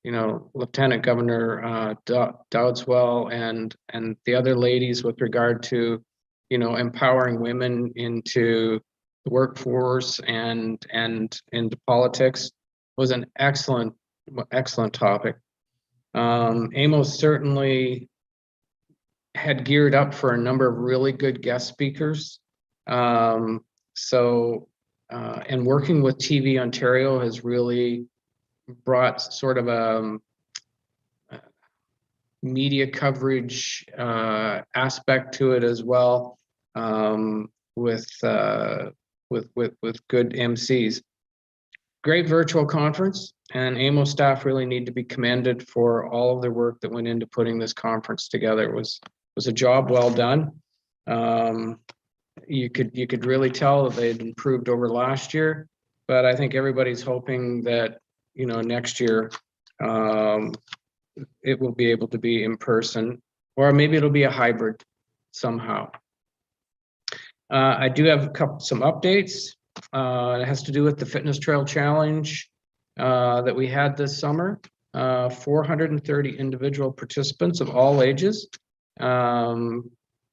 Lieutenant Governor Dowdswell and the other ladies with regard to empowering women into the workforce and into politics was an excellent topic. Amos certainly had geared up for a number of really good guest speakers. And working with TV Ontario has really brought sort of a media coverage aspect to it as well, with good MCs. Great virtual conference, and Amos staff really need to be commended for all of their work that went into putting this conference together. It was a job well done. You could really tell that they had improved over last year, but I think everybody's hoping that next year it will be able to be in person, or maybe it'll be a hybrid somehow. I do have some updates. It has to do with the Fitness Trail Challenge that we had this summer. 430 individual participants of all ages.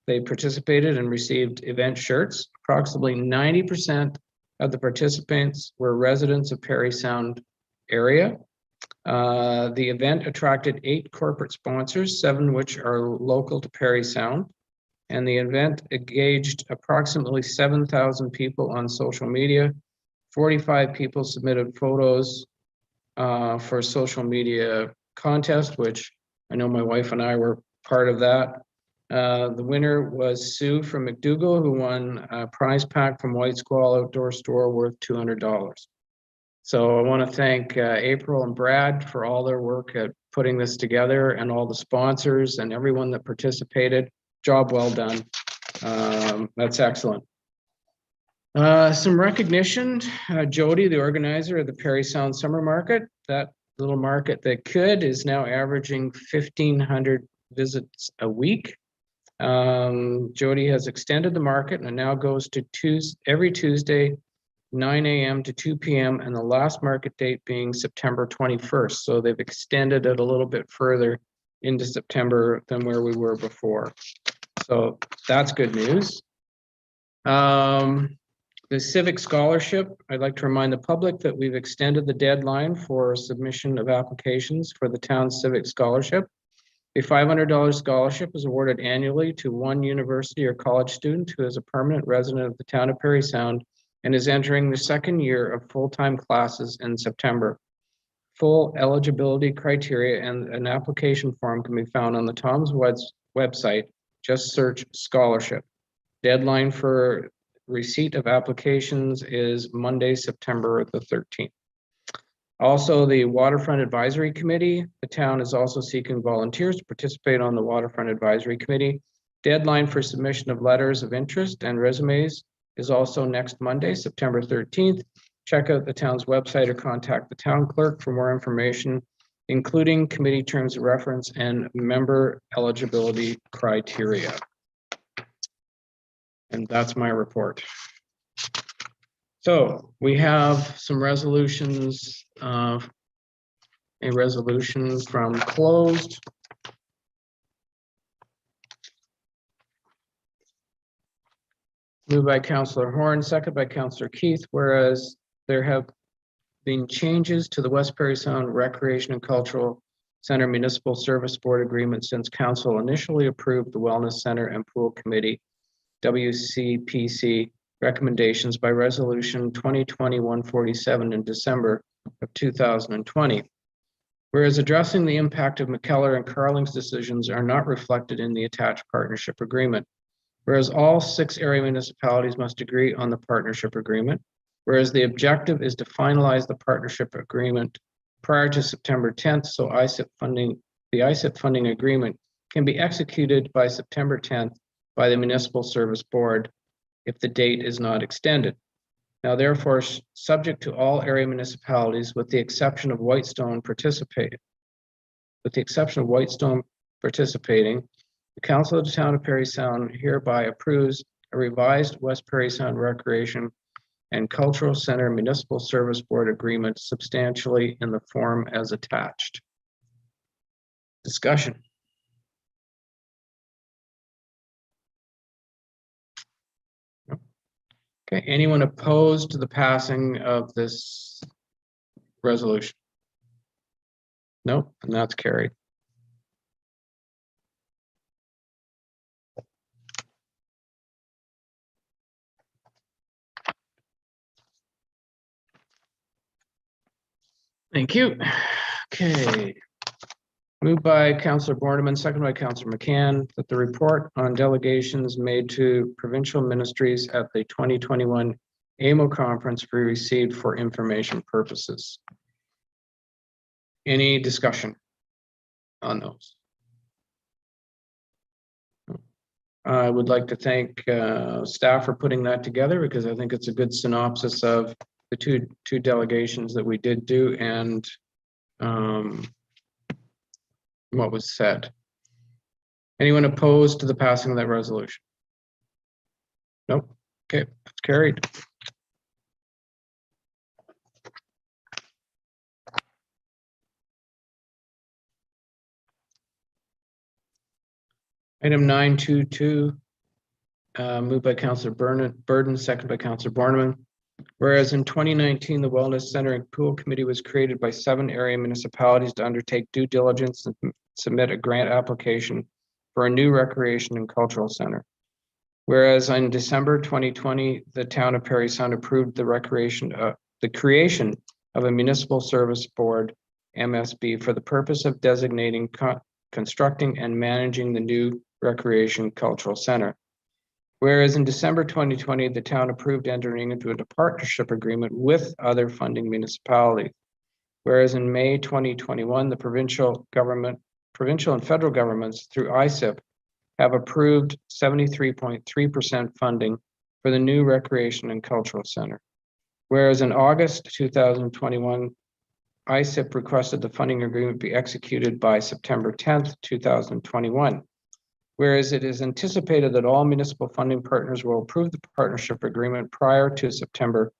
They participated and received event shirts. Approximately 90% of the participants were residents of Parry Sound area. The event attracted 8 corporate sponsors, 7 which are local to Parry Sound. And the event engaged approximately 7,000 people on social media. 45 people submitted photos for a social media contest, which I know my wife and I were part of that. The winner was Sue from McDougall, who won a prize pack from White Squall Outdoor Store worth $200. So I want to thank April and Brad for all their work at putting this together, and all the sponsors and everyone that participated. Job well done. That's excellent. Some recognition. Jody, the organizer of the Parry Sound Summer Market, that little market that is now averaging 1,500 visits a week. Jody has extended the market and it now goes to every Tuesday, 9 a.m. to 2 p.m. and the last market date being September 21st. So they've extended it a little bit further into September than where we were before. So that's good news. The Civic Scholarship, I'd like to remind the public that we've extended the deadline for submission of applications for the town's Civic Scholarship. A $500 scholarship is awarded annually to one university or college student who is a permanent resident of the town of Parry Sound and is entering the second year of full-time classes in September. Full eligibility criteria and an application form can be found on the Tom's website. Just search scholarship. Deadline for receipt of applications is Monday, September the 13th. Also, the Waterfront Advisory Committee. The town is also seeking volunteers to participate on the Waterfront Advisory Committee. Deadline for submission of letters of interest and resumes is also next Monday, September 13th. Check out the town's website or contact the town clerk for more information, including committee terms of reference and member eligibility criteria. And that's my report. So we have some resolutions, a resolution from closed. Moved by Councillor Horn, second by Councillor Keith, whereas there have been changes to the West Parry Sound Recreation and Cultural Center Municipal Service Board Agreement since council initially approved the Wellness Center and Pool Committee WCPC recommendations by resolution 2020-147 in December of 2020. Whereas addressing the impact of McKellar and Carling's decisions are not reflected in the attached partnership agreement. Whereas all 6 area municipalities must agree on the partnership agreement. Whereas the objective is to finalize the partnership agreement prior to September 10th, so the ISIP funding agreement can be executed by September 10th by the Municipal Service Board if the date is not extended. Now, therefore, subject to all area municipalities, with the exception of Whitestone participating, the Council of the Town of Parry Sound hereby approves a revised West Parry Sound Recreation and Cultural Center Municipal Service Board agreement substantially in the form as attached. Discussion. Okay, anyone opposed to the passing of this resolution? Nope, and that's carried. Thank you. Okay. Moved by Councillor Borneman, second by Councillor McCann, that the report on delegations made to provincial ministries at the 2021 AMO conference be received for information purposes. Any discussion on those? I would like to thank staff for putting that together, because I think it's a good synopsis of the two delegations that we did do and what was said. Anyone opposed to the passing of that resolution? Nope. Okay, it's carried. Item 922, moved by Councillor Burden, second by Councillor Borneman. Whereas in 2019, the Wellness Center and Pool Committee was created by 7 area municipalities to undertake due diligence and submit a grant application for a new recreation and cultural center. Whereas in December 2020, the town of Parry Sound approved the creation of a municipal service board, MSB, for the purpose of designating, constructing and managing the new recreation cultural center. Whereas in December 2020, the town approved entering into a partnership agreement with other funding municipalities. Whereas in May 2021, the provincial and federal governments through ISIP have approved 73.3% funding for the new recreation and cultural center. Whereas in August 2021, ISIP requested the funding agreement be executed by September 10th, 2021. Whereas it is anticipated that all municipal funding partners will approve the partnership agreement prior to September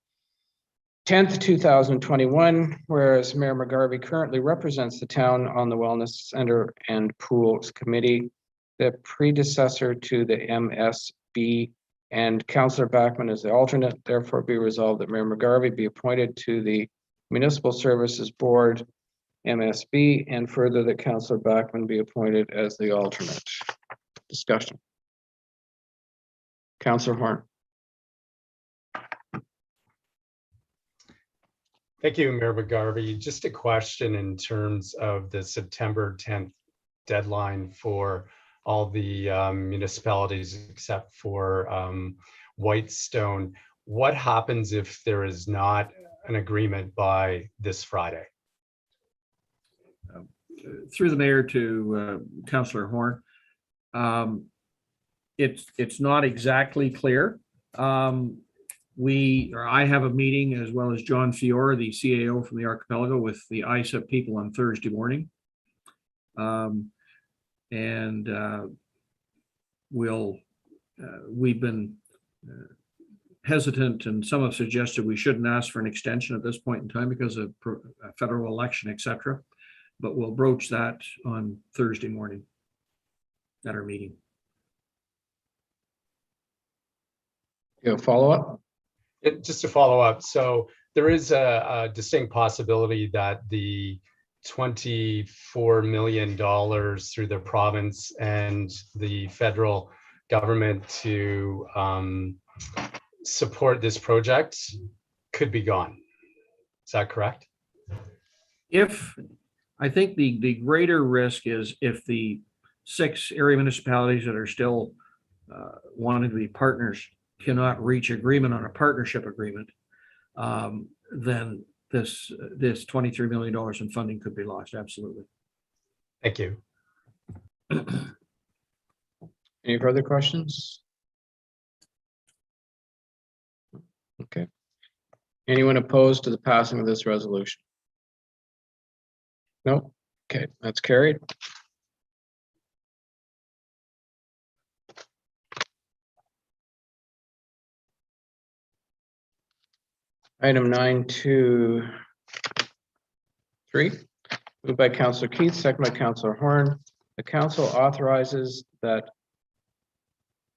10th, 2021, whereas Mayor McGarvey currently represents the town on the Wellness Center and Pools Committee, the predecessor to the MSB, and Councillor Backman is the alternate. Therefore, be resolved that Mayor McGarvey be appointed to the Municipal Services Board, MSB, and further that Councillor Backman be appointed as the alternate. Discussion. Councillor Horn. Thank you, Mayor McGarvey. Just a question in terms of the September 10th deadline for all the municipalities except for Whitestone. What happens if there is not an agreement by this Friday? Through the mayor to Councillor Horn. It's not exactly clear. I have a meeting, as well as John Fiora, the CAO from the Archipelago, with the ISIP people on Thursday morning. We've been hesitant, and some have suggested we shouldn't ask for an extension at this point in time because of a federal election, etc. But we'll broach that on Thursday morning at our meeting. You follow up? Just to follow up, so there is a distinct possibility that the $24 million through the province and the federal government to support this project could be gone. Is that correct? I think the greater risk is if the 6 area municipalities that are still wanting to be partners cannot reach agreement on a partnership agreement, then this $23 million in funding could be lost. Absolutely. Thank you. Any further questions? Okay. Anyone opposed to the passing of this resolution? No? Okay, that's carried. Item 9.2.3, moved by Councillor Keith, second by Councillor Horn. The council authorizes that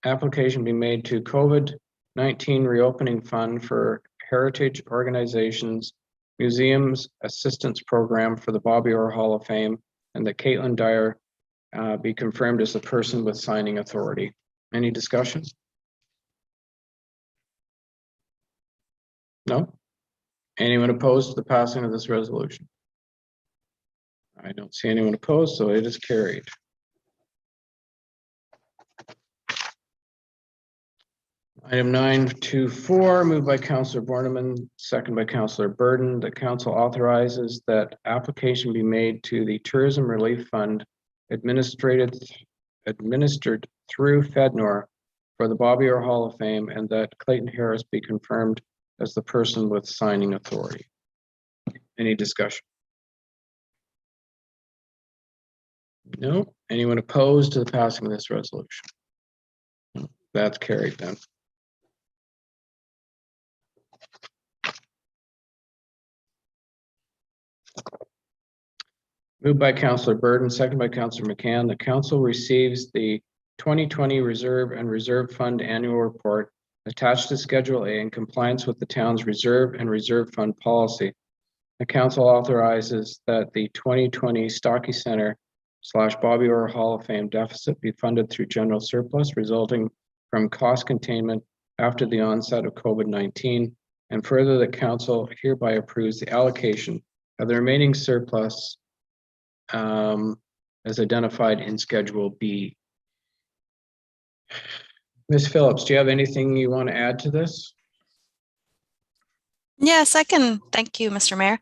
application be made to COVID-19 reopening fund for heritage organizations, museums assistance program for the Bobby Orr Hall of Fame, and that Caitlin Dyer be confirmed as the person with signing authority. Any discussion? No? Anyone opposed to the passing of this resolution? I don't see anyone opposed, so it is carried. Item 9.2.4, moved by Councillor Borneman, second by Councillor Burden. The council authorizes that application be made to the Tourism Relief Fund administered through FedNor for the Bobby Orr Hall of Fame, and that Clayton Harris be confirmed as the person with signing authority. Any discussion? No? Anyone opposed to the passing of this resolution? No. That's carried then. Moved by Councillor Burden, second by Councillor McCann. The council receives the 2020 Reserve and Reserve Fund Annual Report attached to Schedule A in compliance with the town's Reserve and Reserve Fund policy. The council authorizes that the 2020 Stocky Center / Bobby Orr Hall of Fame deficit be funded through general surplus resulting from cost containment after the onset of COVID-19, and further, the council hereby approves the allocation of the remaining surplus as identified in Schedule B. Ms. Phillips, do you have anything you want to add to this? Yes, I can. Thank you, Mr. Mayor.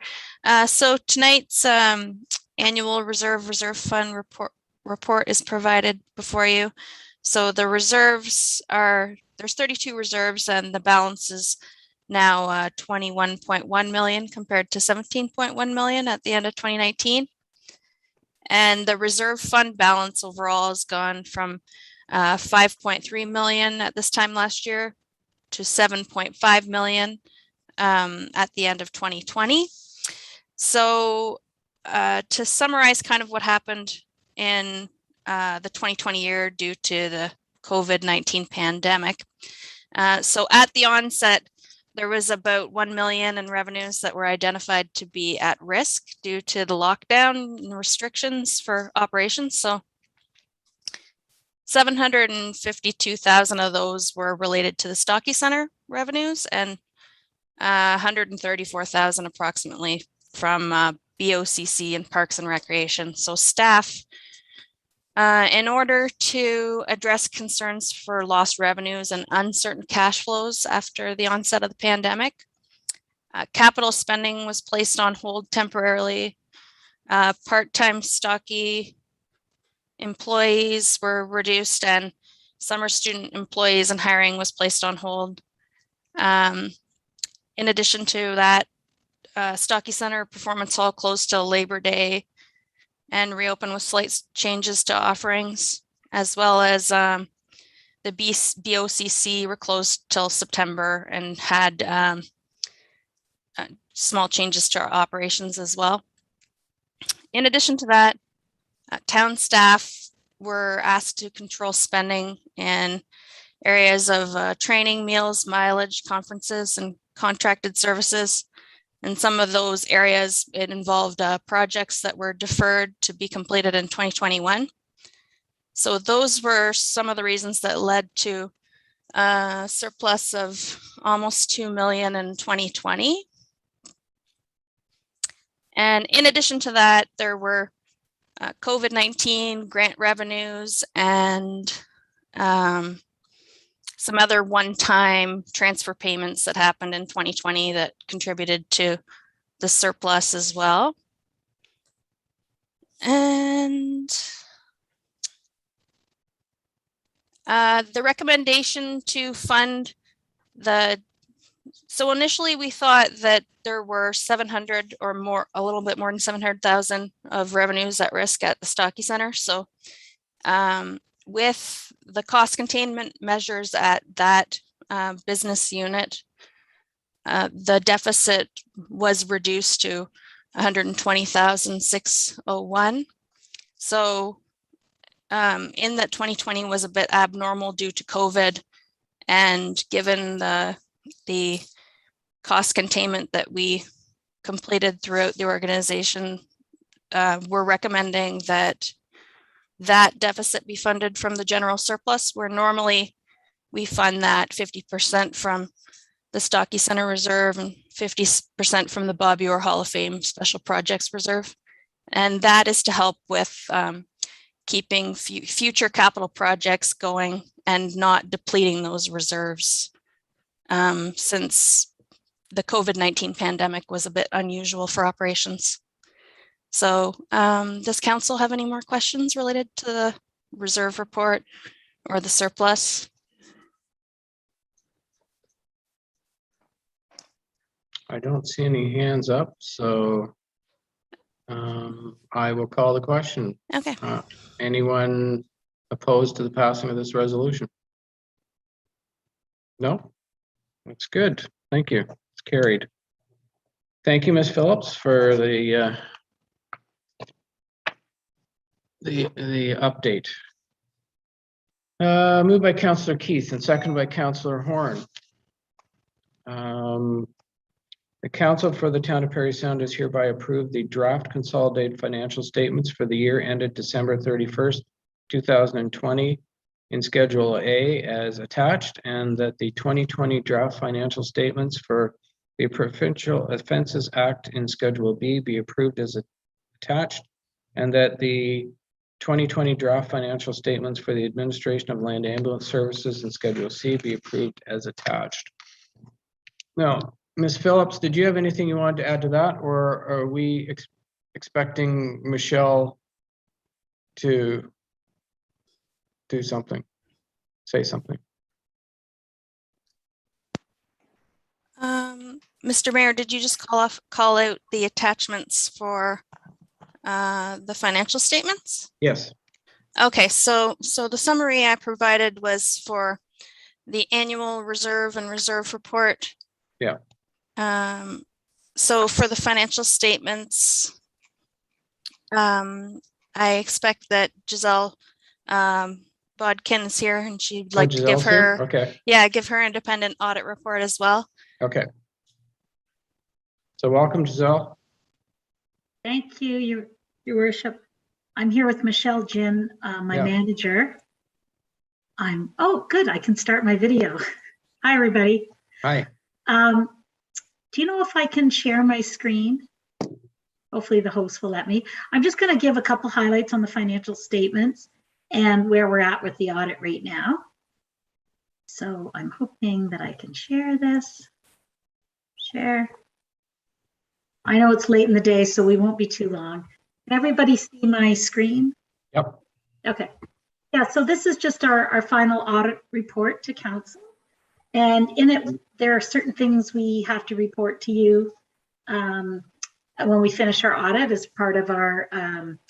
So tonight's annual Reserve Fund report is provided before you. So the reserves are, there's 32 reserves, and the balance is now 21.1 million compared to 17.1 million at the end of 2019. And the reserve fund balance overall has gone from 5.3 million at this time last year to 7.5 million at the end of 2020. So to summarize kind of what happened in the 2020 year due to the COVID-19 pandemic. So at the onset, there was about 1 million in revenues that were identified to be at risk due to the lockdown and restrictions for operations. So 752,000 of those were related to the Stocky Center revenues, and 134,000 approximately from BOCC and Parks and Recreation. So staff, in order to address concerns for lost revenues and uncertain cash flows after the onset of the pandemic, capital spending was placed on hold temporarily. Part-time Stocky employees were reduced, and summer student employees and hiring was placed on hold. In addition to that, Stocky Center Performance Hall closed till Labor Day and reopened with slight changes to offerings, as well as the BOCC were closed till September and had small changes to our operations as well. In addition to that, town staff were asked to control spending in areas of training, meals, mileage, conferences, and contracted services. In some of those areas, it involved projects that were deferred to be completed in 2021. So those were some of the reasons that led to a surplus of almost 2 million in 2020. And in addition to that, there were COVID-19 grant revenues and some other one-time transfer payments that happened in 2020 that contributed to the surplus as well. And the recommendation to fund so initially we thought that there were 700 or more, a little bit more than 700,000 of revenues at risk at the Stocky Center. So with the cost containment measures at that business unit, the deficit was reduced to 120,601. So in that 2020 was a bit abnormal due to COVID, and given the cost containment that we completed throughout the organization, we're recommending that deficit be funded from the general surplus, where normally we fund that 50% from the Stocky Center Reserve and 50% from the Bobby Orr Hall of Fame Special Projects Reserve. And that is to help with keeping future capital projects going and not depleting those reserves, since the COVID-19 pandemic was a bit unusual for operations. So does council have any more questions related to the reserve report or the surplus? I don't see any hands up, so I will call the question. Okay. Anyone opposed to the passing of this resolution? No? That's good. Thank you. It's carried. Thank you, Ms. Phillips, for the update. Moved by Councillor Keith and seconded by Councillor Horn. The Council for the Town of Parry Sound is hereby approved the draft consolidated financial statements for the year ended December 31st, 2020 in Schedule A as attached, and that the 2020 draft financial statements for the Provincial Offences Act in Schedule B be approved as attached, and that the 2020 draft financial statements for the Administration of Land Ambulance Services in Schedule C be approved as attached. Now, Ms. Phillips, did you have anything you wanted to add to that, or are we expecting Michelle to do something, say something? Mr. Mayor, did you just call out the attachments for the financial statements? Yes. Okay, so the summary I provided was for the annual reserve and reserve report. Yeah. So for the financial statements, I expect that Giselle Bodkin is here, and she'd like to give her, give her independent audit report as well. Okay. So welcome, Giselle. Thank you, Your Worship. I'm here with Michelle Jin, my manager. Oh, good, I can start my video. Hi, everybody. Hi. Do you know if I can share my screen? Hopefully the host will let me. I'm just going to give a couple highlights on the financial statements and where we're at with the audit right now. So I'm hoping that I can share this. Share. I know it's late in the day, so we won't be too long. Can everybody see my screen? Yep. Okay. Yeah, so this is just our final audit report to council. And in it, there are certain things we have to report to you when we finish our audit as part of our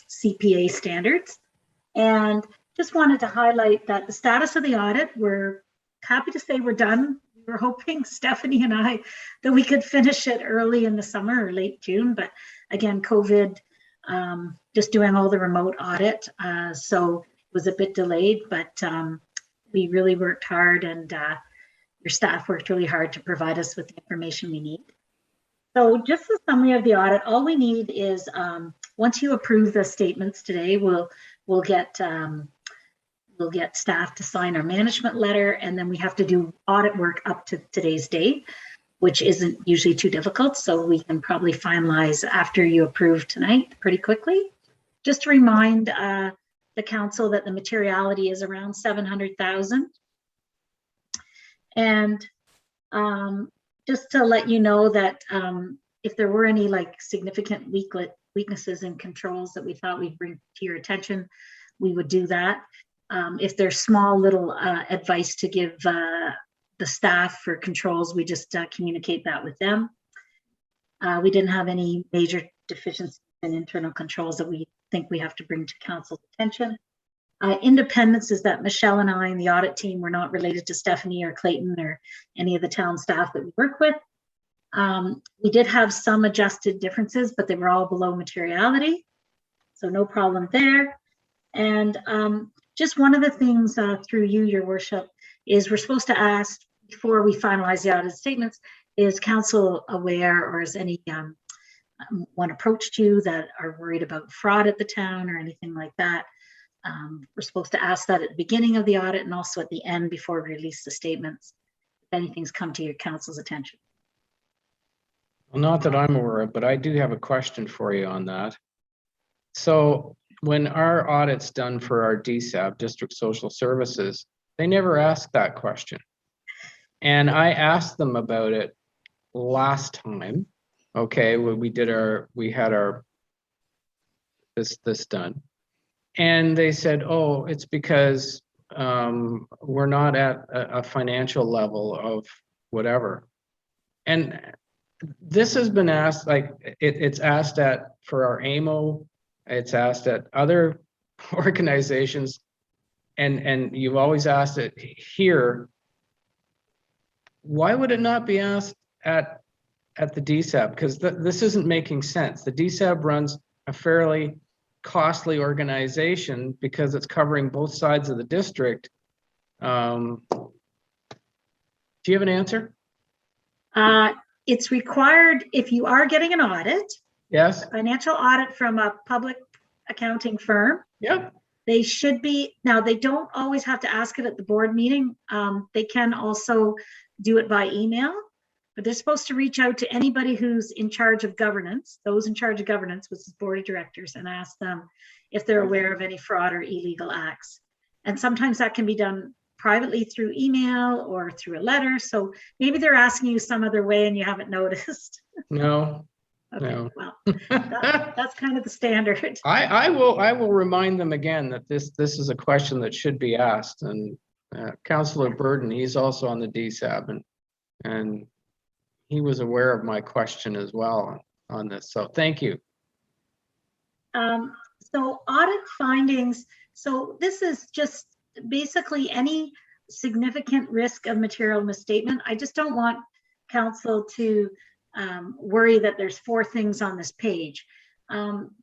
CPA standards. And just wanted to highlight that the status of the audit, we're happy to say we're done. We were hoping, Stephanie and I, that we could finish it early in the summer or late June, but again, COVID, just doing all the remote audit. So it was a bit delayed, but we really worked hard, and your staff worked really hard to provide us with the information we need. So just a summary of the audit, all we need is, once you approve the statements today, we'll get staff to sign our management letter, and then we have to do audit work up to today's date, which isn't usually too difficult. So we can probably finalize after you approve tonight pretty quickly. Just to remind the council that the materiality is around 700,000. And just to let you know that if there were any like significant weaknesses in controls that we thought we'd bring to your attention, we would do that. If there's small little advice to give the staff for controls, we just communicate that with them. We didn't have any major deficiencies in internal controls that we think we have to bring to council's attention. Independence is that Michelle and I and the audit team were not related to Stephanie or Clayton or any of the town staff that we work with. We did have some adjusted differences, but they were all below materiality, so no problem there. And just one of the things through you, your worship, is we're supposed to ask before we finalize the audit statements, is council aware, or is anyone approached you that are worried about fraud at the town or anything like that? We're supposed to ask that at the beginning of the audit and also at the end before we release the statements, if anything's come to your council's attention. Well, not that I'm aware of, but I do have a question for you on that. So when our audit's done for our DSAB, District Social Services, they never ask that question. And I asked them about it last time. Okay, when we had our this done. And they said, oh, it's because we're not at a financial level of whatever. And this has been asked, like it's asked for our AMO, it's asked at other organizations, and you've always asked it here. Why would it not be asked at the DSAB? Because this isn't making sense. The DSAB runs a fairly costly organization because it's covering both sides of the district. Do you have an answer? It's required if you are getting an audit. Yes. A financial audit from a public accounting firm. Yep. They should be, now they don't always have to ask it at the board meeting. They can also do it by email, but they're supposed to reach out to anybody who's in charge of governance, those in charge of governance, which is board of directors, and ask them if they're aware of any fraud or illegal acts. And sometimes that can be done privately through email or through a letter. So maybe they're asking you some other way and you haven't noticed. No. Okay, No. well, that's kind of the standard. I will remind them again that this is a question that should be asked. And Councillor Burden, he's also on the DSAB, and he was aware of my question as well on this. So thank you. So audit findings. So this is just basically any significant risk of material misstatement. I just don't want council to worry that there's 4 things on this page.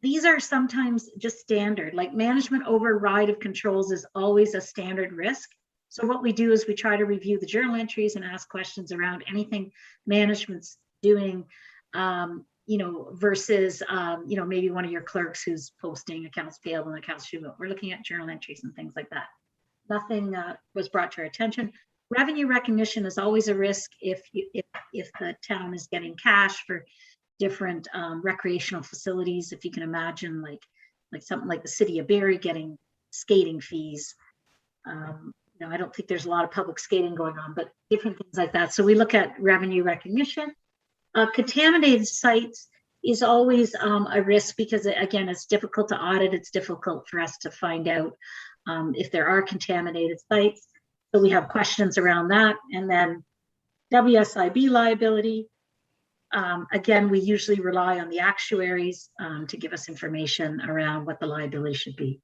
These are sometimes just standard, like management override of controls is always a standard risk. So what we do is we try to review the journal entries and ask questions around anything management's doing, versus, maybe one of your clerks who's posting accounts payable and accounts receivable. We're looking at journal entries and things like that. Nothing was brought to our attention. Revenue recognition is always a risk if the town is getting cash for different recreational facilities. If you can imagine, like something like the city of Barry getting skating fees. I don't think there's a lot of public skating going on, but different things like that. So we look at revenue recognition. Contaminated sites is always a risk because, again, it's difficult to audit. It's difficult for us to find out if there are contaminated sites. So we have questions around that. And then WSIB liability. Again, we usually rely on the actuaries to give us information around what the liability should be.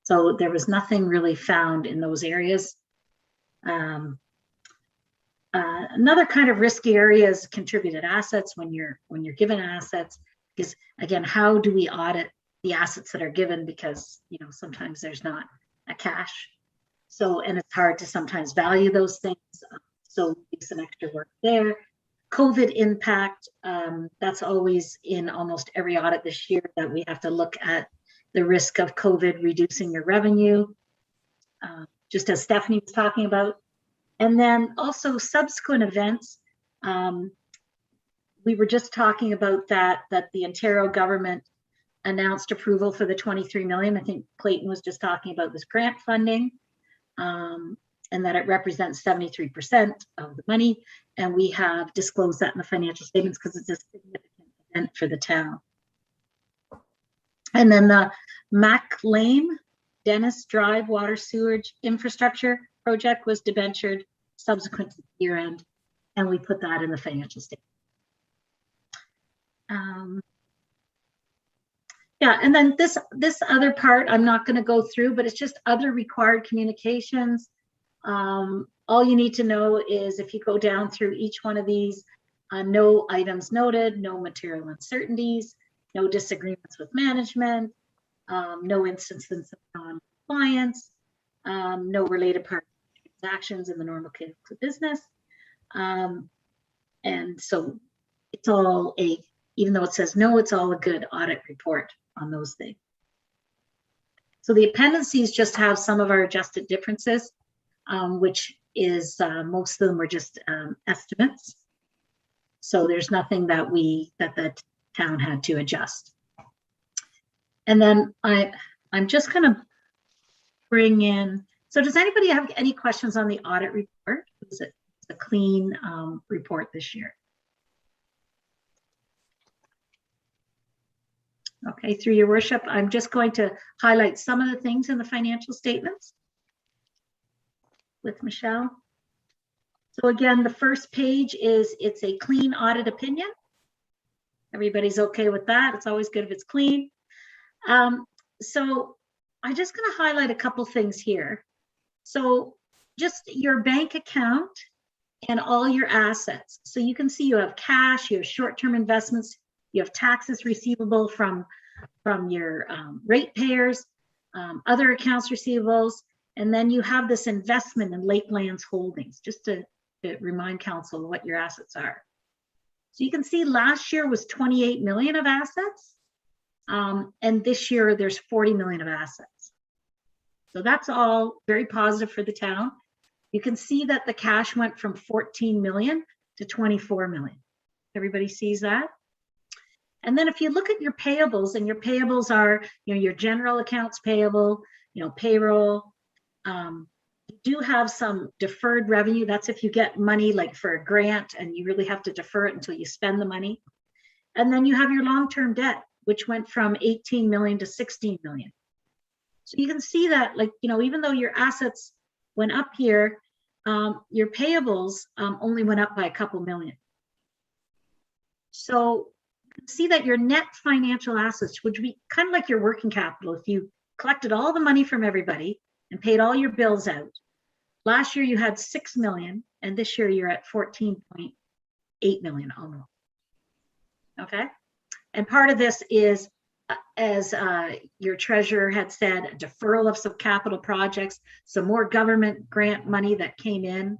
So there was nothing really found in those areas. Another kind of risky area is contributed assets. When you're given assets, is again, how do we audit the assets that are given? Because sometimes there's not a cash. So, and it's hard to sometimes value those things. So do some extra work there. COVID impact, that's always in almost every audit this year, that we have to look at the risk of COVID reducing your revenue, just as Stephanie was talking about. And then also subsequent events. We were just talking about that the Ontario government announced approval for the 23 million. I think Clayton was just talking about this grant funding, and that it represents 73% of the money. And we have disclosed that in the financial statements because it's a significant event for the town. And then the Mac Lane Dennis Drive water sewage infrastructure project was debentured subsequent to year end, and we put that in the financial statement. Yeah, and then this other part I'm not going to go through, but it's just other required communications. All you need to know is if you go down through each one of these, no items noted, no material uncertainties, no disagreements with management, no instances of non-compliance, no related party transactions in the normal course of business. And so it's all even though it says no, it's all a good audit report on those things. So the appendices just have some of our adjusted differences, which is most of them were just estimates. So there's nothing that the town had to adjust. And then I'm just going to bring in, so does anybody have any questions on the audit report? It's a clean report this year. Okay, through your worship, I'm just going to highlight some of the things in the financial statements with Michelle. So again, the first page is, it's a clean audit opinion. Everybody's okay with that. It's always good if it's clean. So I'm just going to highlight a couple things here. So just your bank account and all your assets. So you can see you have cash, you have short-term investments, you have taxes receivable from your ratepayers, other accounts receivables, and then you have this investment in Lakelands Holdings, just to remind council what your assets are. So you can see last year was 28 million of assets, and this year there's 40 million of assets. So that's all very positive for the town. You can see that the cash went from 14 million to 24 million. Everybody sees that? And then if you look at your payables, and your payables are, your general accounts payable, payroll, you do have some deferred revenue. That's if you get money like for a grant and you really have to defer it until you spend the money. And then you have your long-term debt, which went from 18 million to 16 million. So you can see that, even though your assets went up here, your payables only went up by a couple million. So see that your net financial assets, which would be kind of like your working capital, if you collected all the money from everybody and paid all your bills out. Last year you had 6 million, and this year you're at 14.8 million almost. Okay, and part of this is, as your treasurer had said, a deferral of some capital projects, some more government grant money that came in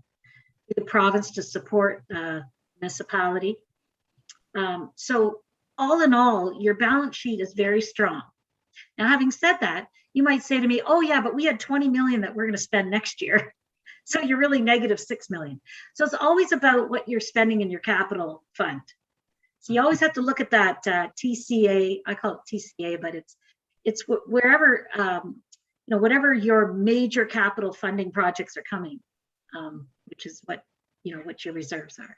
to the province to support the municipality. So all in all, your balance sheet is very strong. Now, having said that, you might say to me, oh yeah, but we had 20 million that we're going to spend next year. So you're really negative 6 million. So it's always about what you're spending in your capital fund. So you always have to look at that TCA, I call it TCA, but it's wherever, whatever your major capital funding projects are coming, which is what your reserves are.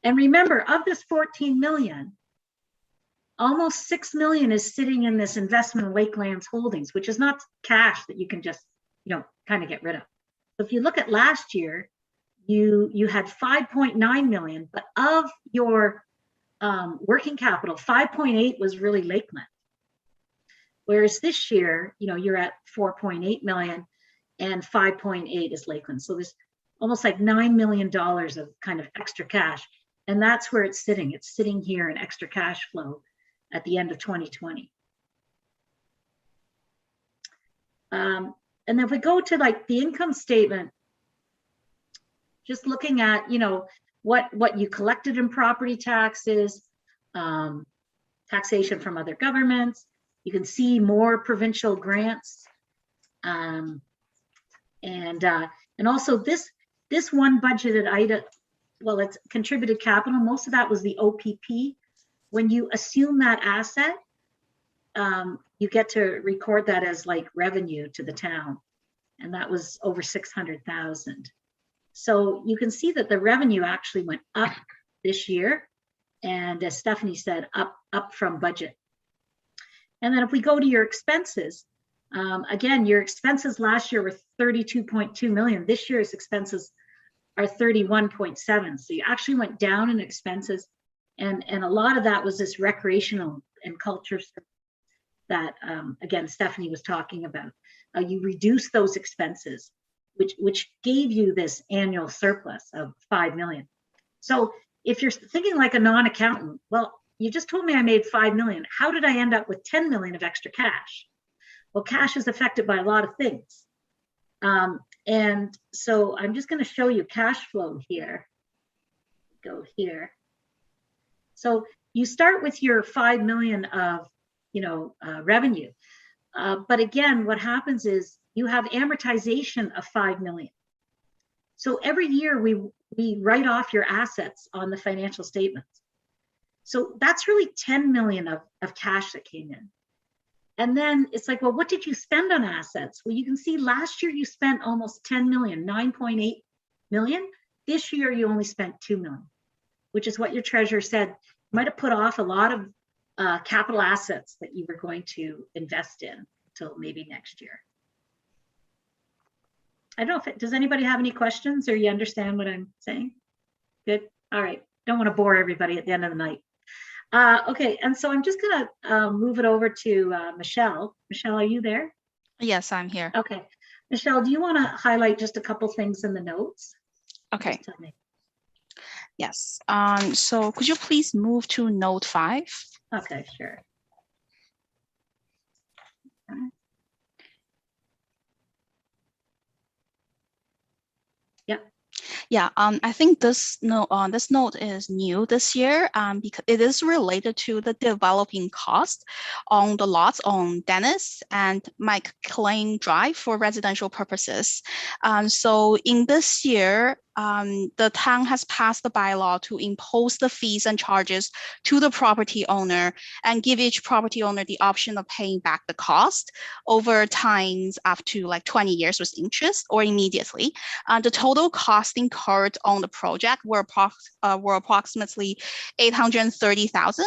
And remember, of this 14 million, almost 6 million is sitting in this investment in Lakelands Holdings, which is not cash that you can just, kind of get rid of. So if you look at last year, you had 5.9 million, but of your working capital, 5.8 was really Lakeland. Whereas this year, you're at 4.8 million and 5.8 is Lakeland. So there's almost like $9 million of kind of extra cash. And that's where it's sitting. It's sitting here in extra cash flow at the end of 2020. And then if we go to like the income statement, just looking at, what you collected in property taxes, taxation from other governments, you can see more provincial grants. And also this one budgeted item, well, it's contributed capital. Most of that was the OPP. When you assume that asset, you get to record that as like revenue to the town. And that was over 600,000. So you can see that the revenue actually went up this year. And as Stephanie said, up from budget. And then if we go to your expenses, again, your expenses last year were 32.2 million. This year's expenses are 31.7. So you actually went down in expenses. And a lot of that was this recreational and culture that, again, Stephanie was talking about. You reduce those expenses, which gave you this annual surplus of 5 million. So if you're thinking like a non-accountant, well, you just told me I made 5 million. How did I end up with 10 million of extra cash? Well, cash is affected by a lot of things. And so I'm just going to show you cash flow here. Go here. So you start with your 5 million of, revenue. But again, what happens is you have amortization of 5 million. So every year we write off your assets on the financial statements. So that's really 10 million of cash that came in. And then it's like, well, what did you spend on assets? Well, you can see last year you spent almost 10 million, 9.8 million. This year you only spent 2 million, which is what your treasurer said. You might have put off a lot of capital assets that you were going to invest in until maybe next year. I don't know does anybody have any questions or you understand what I'm saying? Good. All right. Don't want to bore everybody at the end of the night. Okay. And so I'm just going to move it over to Michelle. Michelle, are you there? Yes, I'm here. Okay. Michelle, do you want to highlight just a couple things in the notes? Okay. Yes. So could you please move to note 5? Okay, sure. Okay. Yep. Yeah, I think this note is new this year because it is related to the developing cost on the lots on Dennis and Mike Klein Drive for residential purposes. So in this year, the town has passed the bylaw to impose the fees and charges to the property owner and give each property owner the option of paying back the cost over times up to like 20 years with interest or immediately. The total cost incurred on the project were approximately 830,000.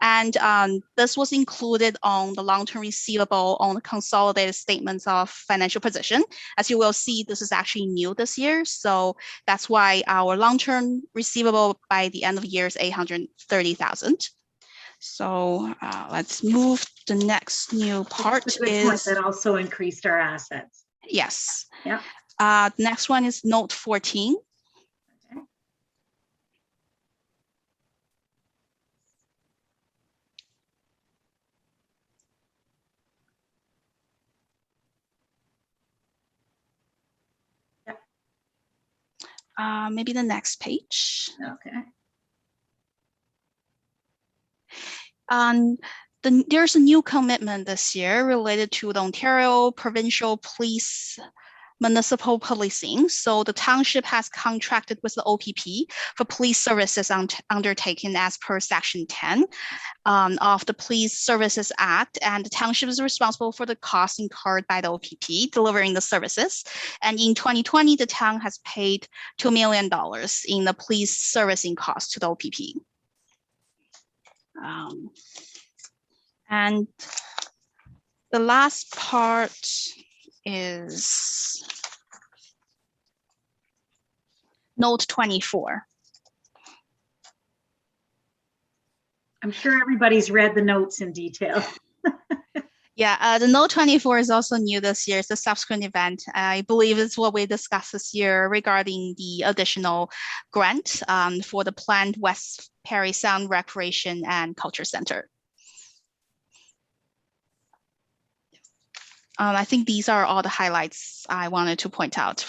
And this was included on the long-term receivable on the consolidated statements of financial position. As you will see, this is actually new this year. So that's why our long-term receivable by the end of the year is 830,000. So let's move. The next new part is that also increased our assets. Yes. Yeah. The next one is note 14. Okay. Maybe the next page. Okay. There's a new commitment this year related to the Ontario Provincial Police Municipal Policing. So the township has contracted with the OPP for police services undertaken as per Section 10 of the Police Services Act, and the township is responsible for the costs incurred by the OPP delivering the services. And in 2020, the town has paid $2 million in the police servicing costs to the OPP. And the last part is note 24. I'm sure everybody's read the notes in detail. Yeah, the Note 24 is also new this year. It's a subsequent event. I believe it's what we discussed this year regarding the additional grant for the planned West Parry Sound Recreation and Culture Center. I think these are all the highlights I wanted to point out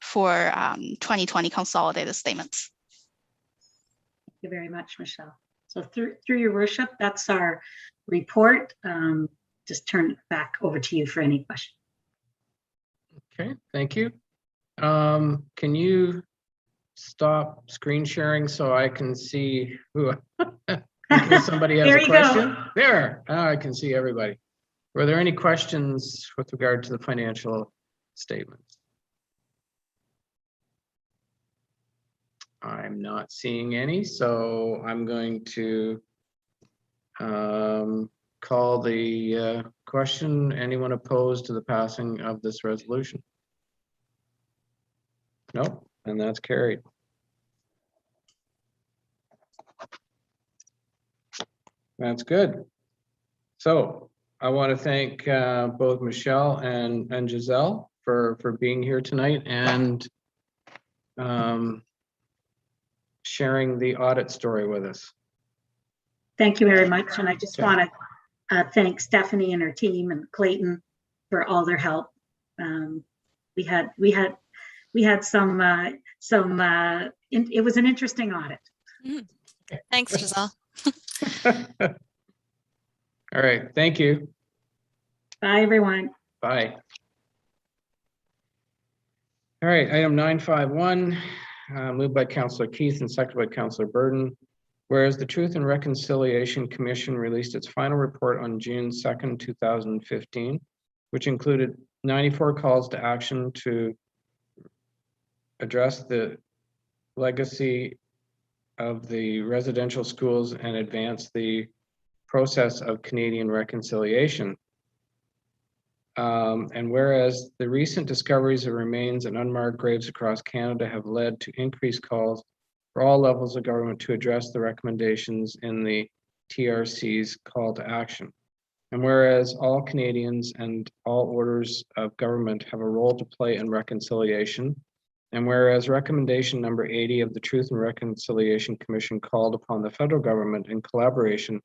for 2020 consolidated statements. Thank you very much, Michelle. So through your worship, that's our report. Just turn it back over to you for any questions. Okay, thank you. Can you stop screen sharing so I can see who, in case somebody has a question? There, now I can see everybody. Were there any questions with regard to the financial statements? I'm not seeing any, so I'm going to call the question. Anyone opposed to the passing of this resolution? Nope, and that's carried. That's good. So I want to thank both Michelle and Giselle for being here tonight and sharing the audit story with us. Thank you very much. And I just want to thank Stephanie and her team and Clayton for all their help. We had some it was an interesting audit. Thanks, Giselle. All right, thank you. Bye, everyone. Bye. All right, item 951, moved by Councillor Keith and seconded by Councillor Burden. Whereas the Truth and Reconciliation Commission released its final report on June 2nd, 2015, which included 94 calls to action to address the legacy of the residential schools and advance the process of Canadian reconciliation. And whereas the recent discoveries of remains and unmarked graves across Canada have led to increased calls for all levels of government to address the recommendations in the TRC's call to action. And whereas all Canadians and all orders of government have a role to play in reconciliation, and whereas recommendation number 80 of the Truth and Reconciliation Commission called upon the federal government in collaboration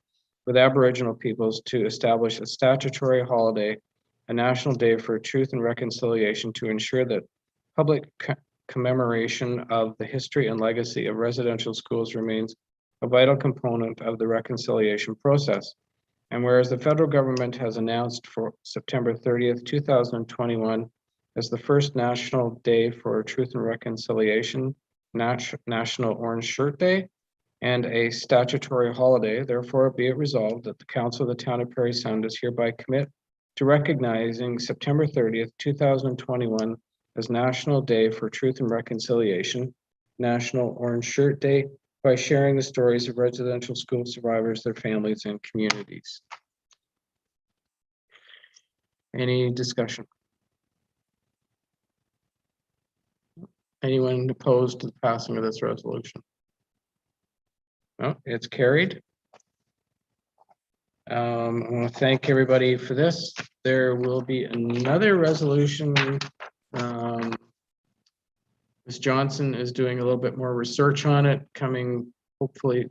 with Aboriginal peoples to establish a statutory holiday, a national day for truth and reconciliation to ensure that public commemoration of the history and legacy of residential schools remains a vital component of the reconciliation process. And whereas the federal government has announced for September 30th, 2021 as the first National Day for Truth and Reconciliation, National Orange Shirt Day, and a statutory holiday, therefore be it resolved that the Council of the Town of Parry Sound does hereby commit to recognizing September 30th, 2021 as National Day for Truth and Reconciliation, National Orange Shirt Day, by sharing the stories of residential school survivors, their families, and communities. Any discussion? Anyone opposed to the passing of this resolution? No, it's carried. I want to thank everybody for this. There will be another resolution. Ms. Johnson is doing a little bit more research on it, coming hopefully,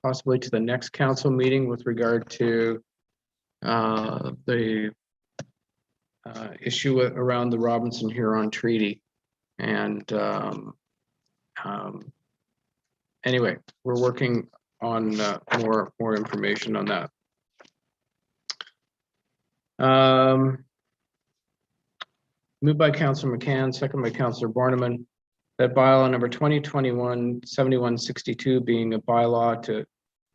possibly to the next council meeting with regard to the issue around the Robinson-Huron Treaty. And anyway, we're working on more information on that. Moved by Councillor McCann, second by Councillor Borneman, that bylaw number 2021-7162 being a bylaw to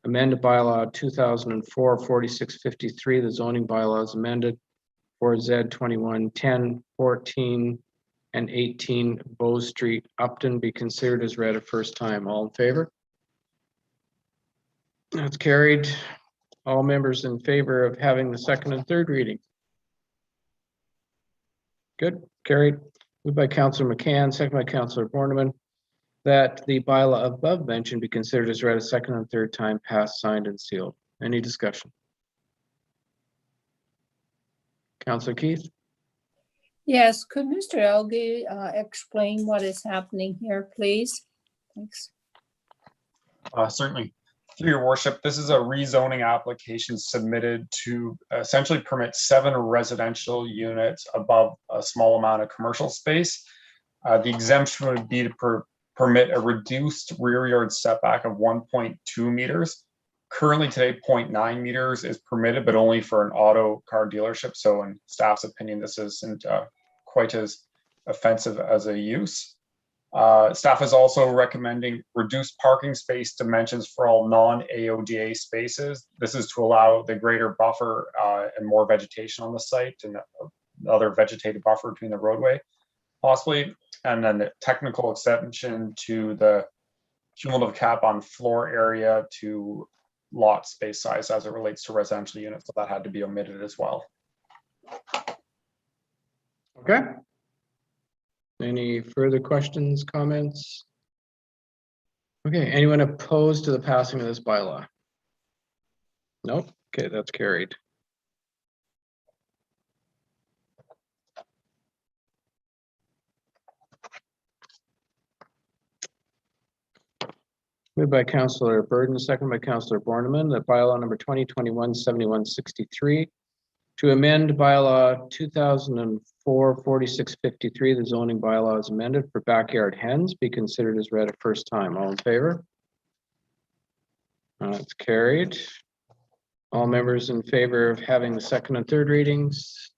amend a bylaw 2004-4653, the zoning bylaws amended for Z 2110, 14, and 18 Bow Street, Upton, be considered as read a first time. All in favor? That's carried. All members in favor of having the second and third reading? Good, carried. Moved by Councillor McCann, second by Councillor Borneman, that the bylaw above mentioned be considered as read a second and third time, passed, signed, and sealed. Any discussion? Councillor Keith? Yes, could Mr. Elgie explain what is happening here, please? Thanks. Certainly. Through your worship, this is a rezoning application submitted to essentially permit 7 residential units above a small amount of commercial space. The exemption would be to permit a reduced rear yard setback of 1.2 meters. Currently today, 0.9 meters is permitted, but only for an auto car dealership. So in staff's opinion, this isn't quite as offensive as a use. Staff is also recommending reduced parking space dimensions for all non-AODA spaces. This is to allow the greater buffer and more vegetation on the site and other vegetative buffer between the roadway, possibly. And then the technical extension to the cumulative cap on floor area to lot space size as it relates to residential units. So that had to be omitted as well. Okay. Any further questions, comments? Okay, anyone opposed to the passing of this bylaw? Nope. Okay, that's carried. Moved by Councillor Burden, second by Councillor Borneman, that bylaw number 2021-7163 to amend bylaw 2004-4653, the zoning bylaw is amended for backyard hens, be considered as read a first time. All in favor? That's carried. All members in favor of having the second and third readings?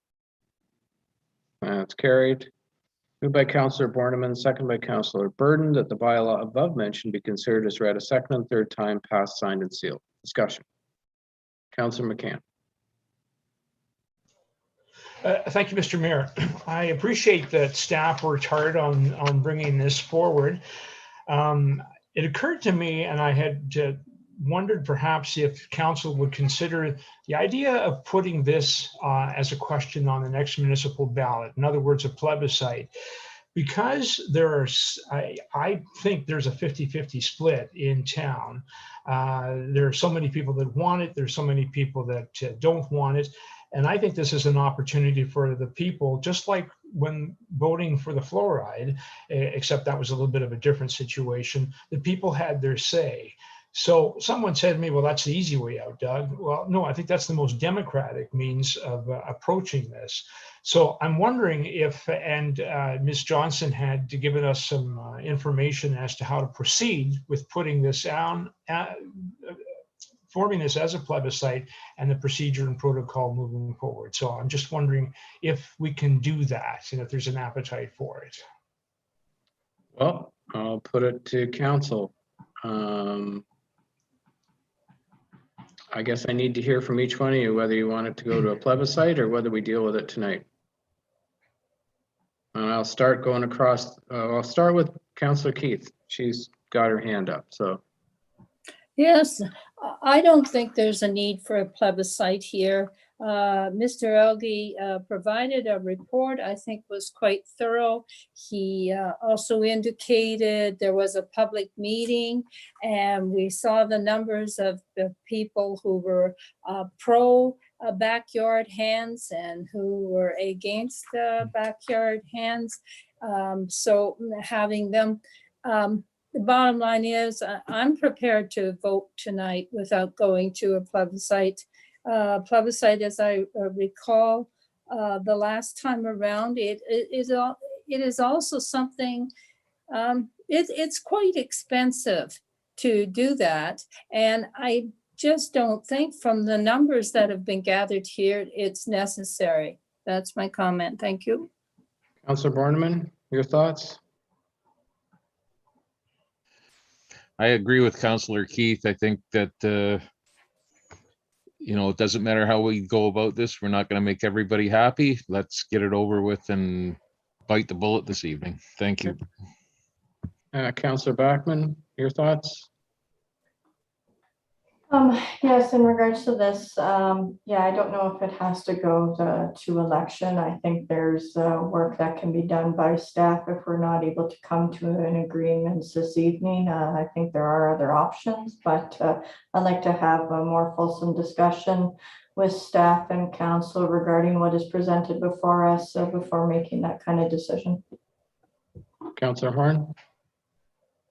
That's carried. Moved by Councillor Borneman, second by Councillor Burden, that the bylaw above mentioned be considered as read a second and third time, passed, signed, and sealed. Discussion. Councillor McCann. Thank you, Mr. Mayor. I appreciate that staff worked hard on bringing this forward. It occurred to me, and I had wondered perhaps if council would consider the idea of putting this as a question on the next municipal ballot. In other words, a plebiscite. Because I think there's a 50-50 split in town. There are so many people that want it. There's so many people that don't want it. And I think this is an opportunity for the people, just like when voting for the fluoride, except that was a little bit of a different situation, the people had their say. So someone said to me, well, that's the easy way out, Doug. Well, no, I think that's the most democratic means of approaching this. So I'm wondering if, and Ms. Johnson had given us some information as to how to proceed with putting this down, forming this as a plebiscite and the procedure and protocol moving forward. So I'm just wondering if we can do that and if there's an appetite for it. Well, I'll put it to council. I guess I need to hear from each one of you whether you want it to go to a plebiscite or whether we deal with it tonight. I'll start going across. I'll start with Councillor Keith. She's got her hand up. So. Yes, I don't think there's a need for a plebiscite here. Mr. Elgie provided a report I think was quite thorough. He also indicated there was a public meeting and we saw the numbers of the people who were pro backyard hens and who were against backyard hens. So having them, the bottom line is I'm prepared to vote tonight without going to a plebiscite. Plebiscite, as I recall, the last time around, it is also something, it's quite expensive to do that. And I just don't think from the numbers that have been gathered here, it's necessary. That's my comment. Thank you. Councillor Borneman, your thoughts? I agree with Councillor Keith. I think that, you know, it doesn't matter how we go about this. We're not going to make everybody happy. Let's get it over with and bite the bullet this evening. Thank you. Councillor Bachman, your thoughts? Yes, in regards to this, yeah, I don't know if it has to go to election. I think there's work that can be done by staff if we're not able to come to an agreement this evening. I think there are other options, but I'd like to have a more fulsome discussion with staff and council regarding what is presented before us before making that kind of decision. Councillor Horn?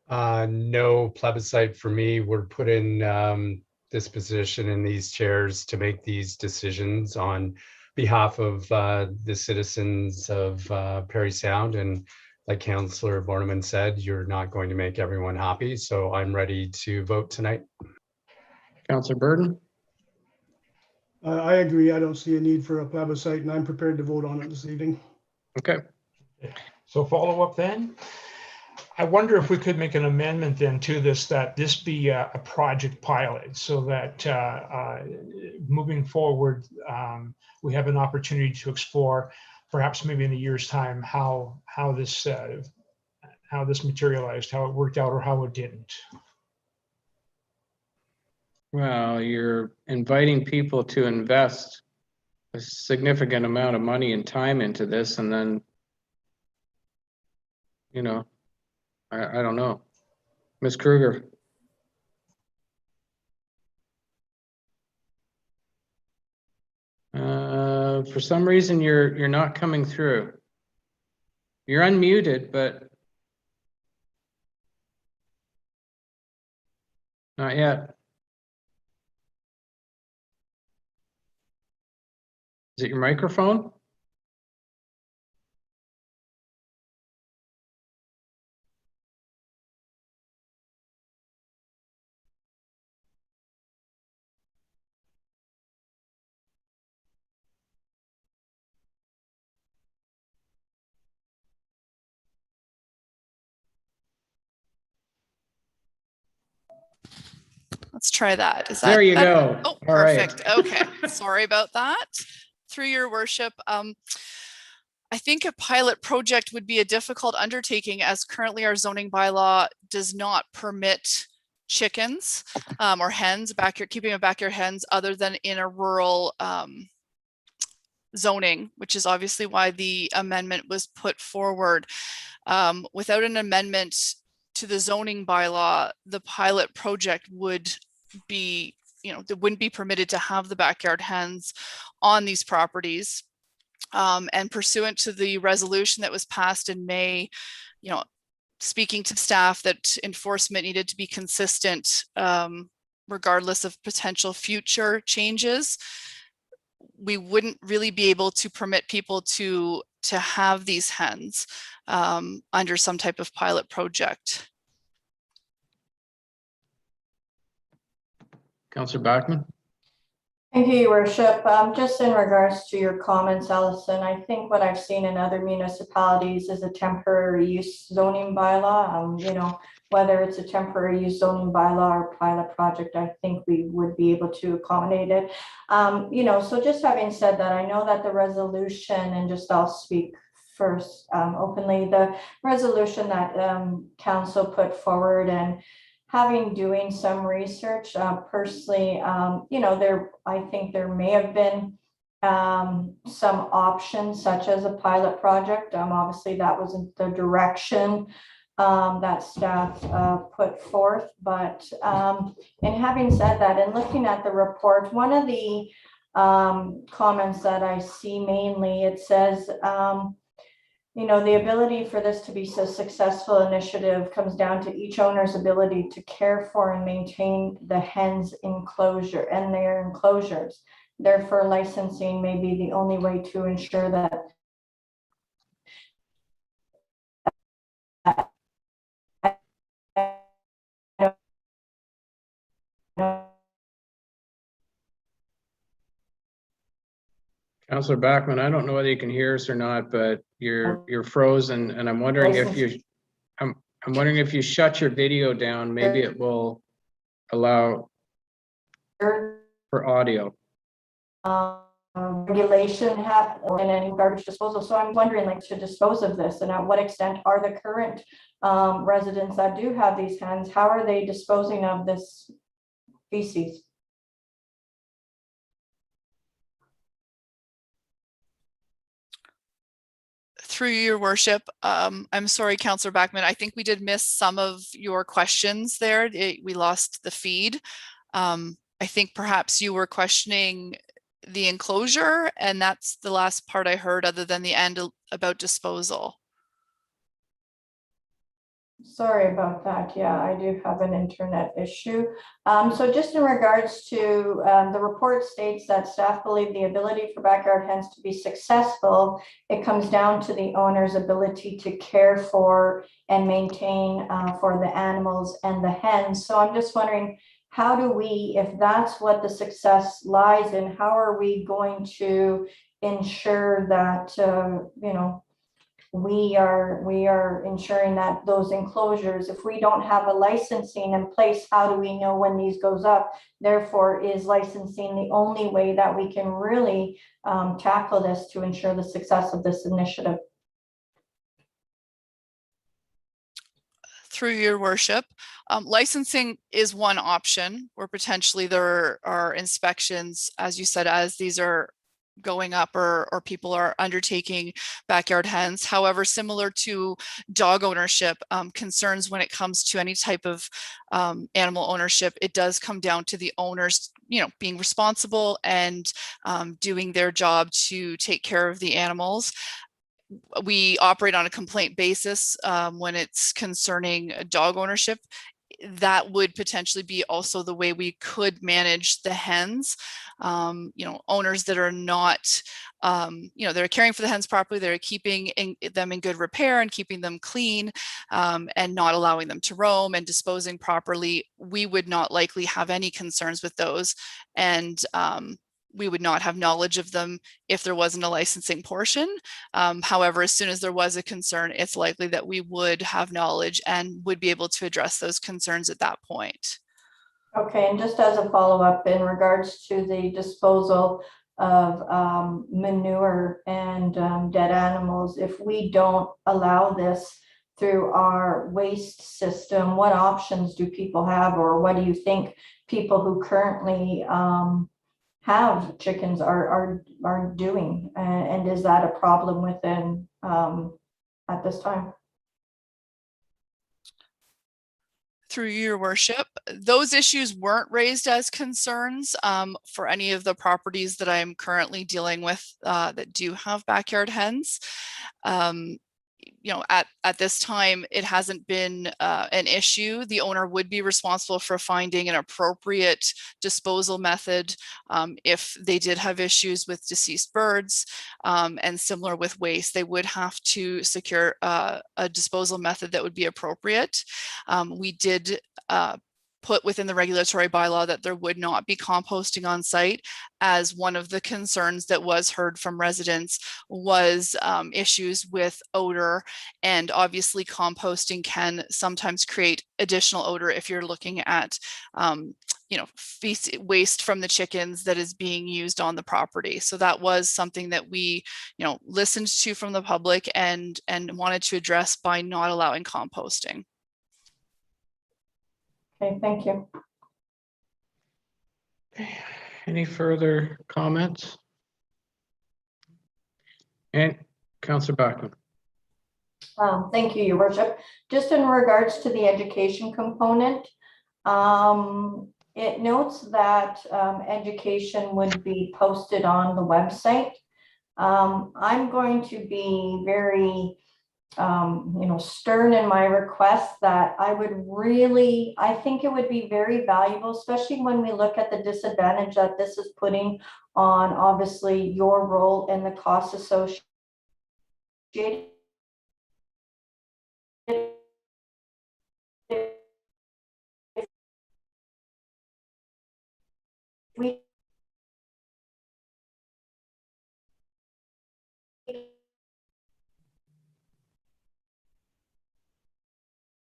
No plebiscite for me. We're put in this position in these chairs to make these decisions on behalf of the citizens of Parry Sound. And like Councillor Borneman said, you're not going to make everyone happy. So I'm ready to vote tonight. Councillor Burden? I agree. I don't see a need for a plebiscite, and I'm prepared to vote on it this evening. Okay. So follow up then. I wonder if we could make an amendment then to this, that this be a project pilot, so that moving forward, we have an opportunity to explore, perhaps maybe in a year's time, how this materialized, how it worked out, or how it didn't. Well, you're inviting people to invest a significant amount of money and time into this, and then, you know, I don't know. Ms. Kruger? For some reason, you're not coming through. You're unmuted, but not yet. Is it your microphone? Let's try that. Is that There you better? go. Oh, All perfect. right. Okay. Sorry about that. Through your worship, I think a pilot project would be a difficult undertaking, as currently our zoning bylaw does not permit chickens or hens, keeping of backyard hens, other than in a rural zoning, which is obviously why the amendment was put forward. Without an amendment to the zoning bylaw, the pilot project would be, they wouldn't be permitted to have the backyard hens on these properties. And pursuant to the resolution that was passed in May, speaking to staff that enforcement needed to be consistent regardless of potential future changes, we wouldn't really be able to permit people to have these hens under some type of pilot project. Councillor Bachman? Thank you, Your Worship. Just in regards to your comments, Allison, I think what I've seen in other municipalities is a temporary use zoning bylaw. Whether it's a temporary use zoning bylaw or pilot project, I think we would be able to accommodate it. So just having said that, I know that the resolution, and just I'll speak first openly, the resolution that council put forward, and having doing some research personally, I think there may have been some options such as a pilot project. Obviously that wasn't the direction that staff put forth, but and having said that, and looking at the report, one of the comments that I see mainly, it says, the ability for this to be a successful initiative comes down to each owner's ability to care for and maintain the hens enclosure and their enclosures. Therefore, licensing may be the only way to ensure that Councillor Bachman, I don't know whether you can hear us or not, but you're frozen, and I'm wondering if I'm wondering if you shut your video down, maybe it will allow for audio. Regulation in any garbage disposal. So I'm wondering, to dispose of this, and at what extent are the current residents that do have these hens, how are they disposing of this feces? Through your worship, I'm sorry, Councillor Backman, I think we did miss some of your questions there. We lost the feed. I think perhaps you were questioning the enclosure, and that's the last part I heard other than the end about disposal. Sorry about that. Yeah, I do have an internet issue. So just in regards to the report states that staff believe the ability for backyard hens to be successful, it comes down to the owner's ability to care for and maintain for the animals and the hens. So I'm just wondering, how do we, if that's what the success lies in, how are we going to ensure that, you know, we are ensuring that those enclosures, if we don't have a licensing in place, how do we know when these goes up? Therefore, is licensing the only way that we can really tackle this to ensure the success of this initiative? Through your worship, licensing is one option, where potentially there are inspections, as you said, as these are going up or people are undertaking backyard hens. However, similar to dog ownership, concerns when it comes to any type of animal ownership, it does come down to the owners, you know, being responsible and doing their job to take care of the animals. We operate on a complaint basis when it's concerning dog ownership. That would potentially be also the way we could manage the hens. You know, owners that are not, you know, they're caring for the hens properly, they're keeping them in good repair and keeping them clean, and not allowing them to roam and disposing properly. We would not likely have any concerns with those. And we would not have knowledge of them if there wasn't a licensing portion. However, as soon as there was a concern, it's likely that we would have knowledge and would be able to address those concerns at that point. Okay, and just as a follow-up in regards to the disposal of manure and dead animals, if we don't allow this through our waste system, what options do people have, or what do you think people who currently have chickens are doing, and is that a problem within at this time? Through your worship, those issues weren't raised as concerns for any of the properties that I'm currently dealing with that do have backyard hens. You know, at this time, it hasn't been an issue. The owner would be responsible for finding an appropriate disposal method if they did have issues with deceased birds, and similar with waste, they would have to secure a disposal method that would be appropriate. We did put within the regulatory bylaw that there would not be composting on site, as one of the concerns that was heard from residents was issues with odor, and obviously composting can sometimes create additional odor if you're looking at you know, waste from the chickens that is being used on the property. So that was something that we, you know, listened to from the public and wanted to address by not allowing composting. Okay, thank you. Any further comments? And Councillor Bachman. Thank you, Your Worship. Just in regards to the education component, it notes that education would be posted on the website. I'm going to be very you know, stern in my request that I think it would be very valuable, especially when we look at the disadvantage that this is putting on, obviously, your role and the costs associated. We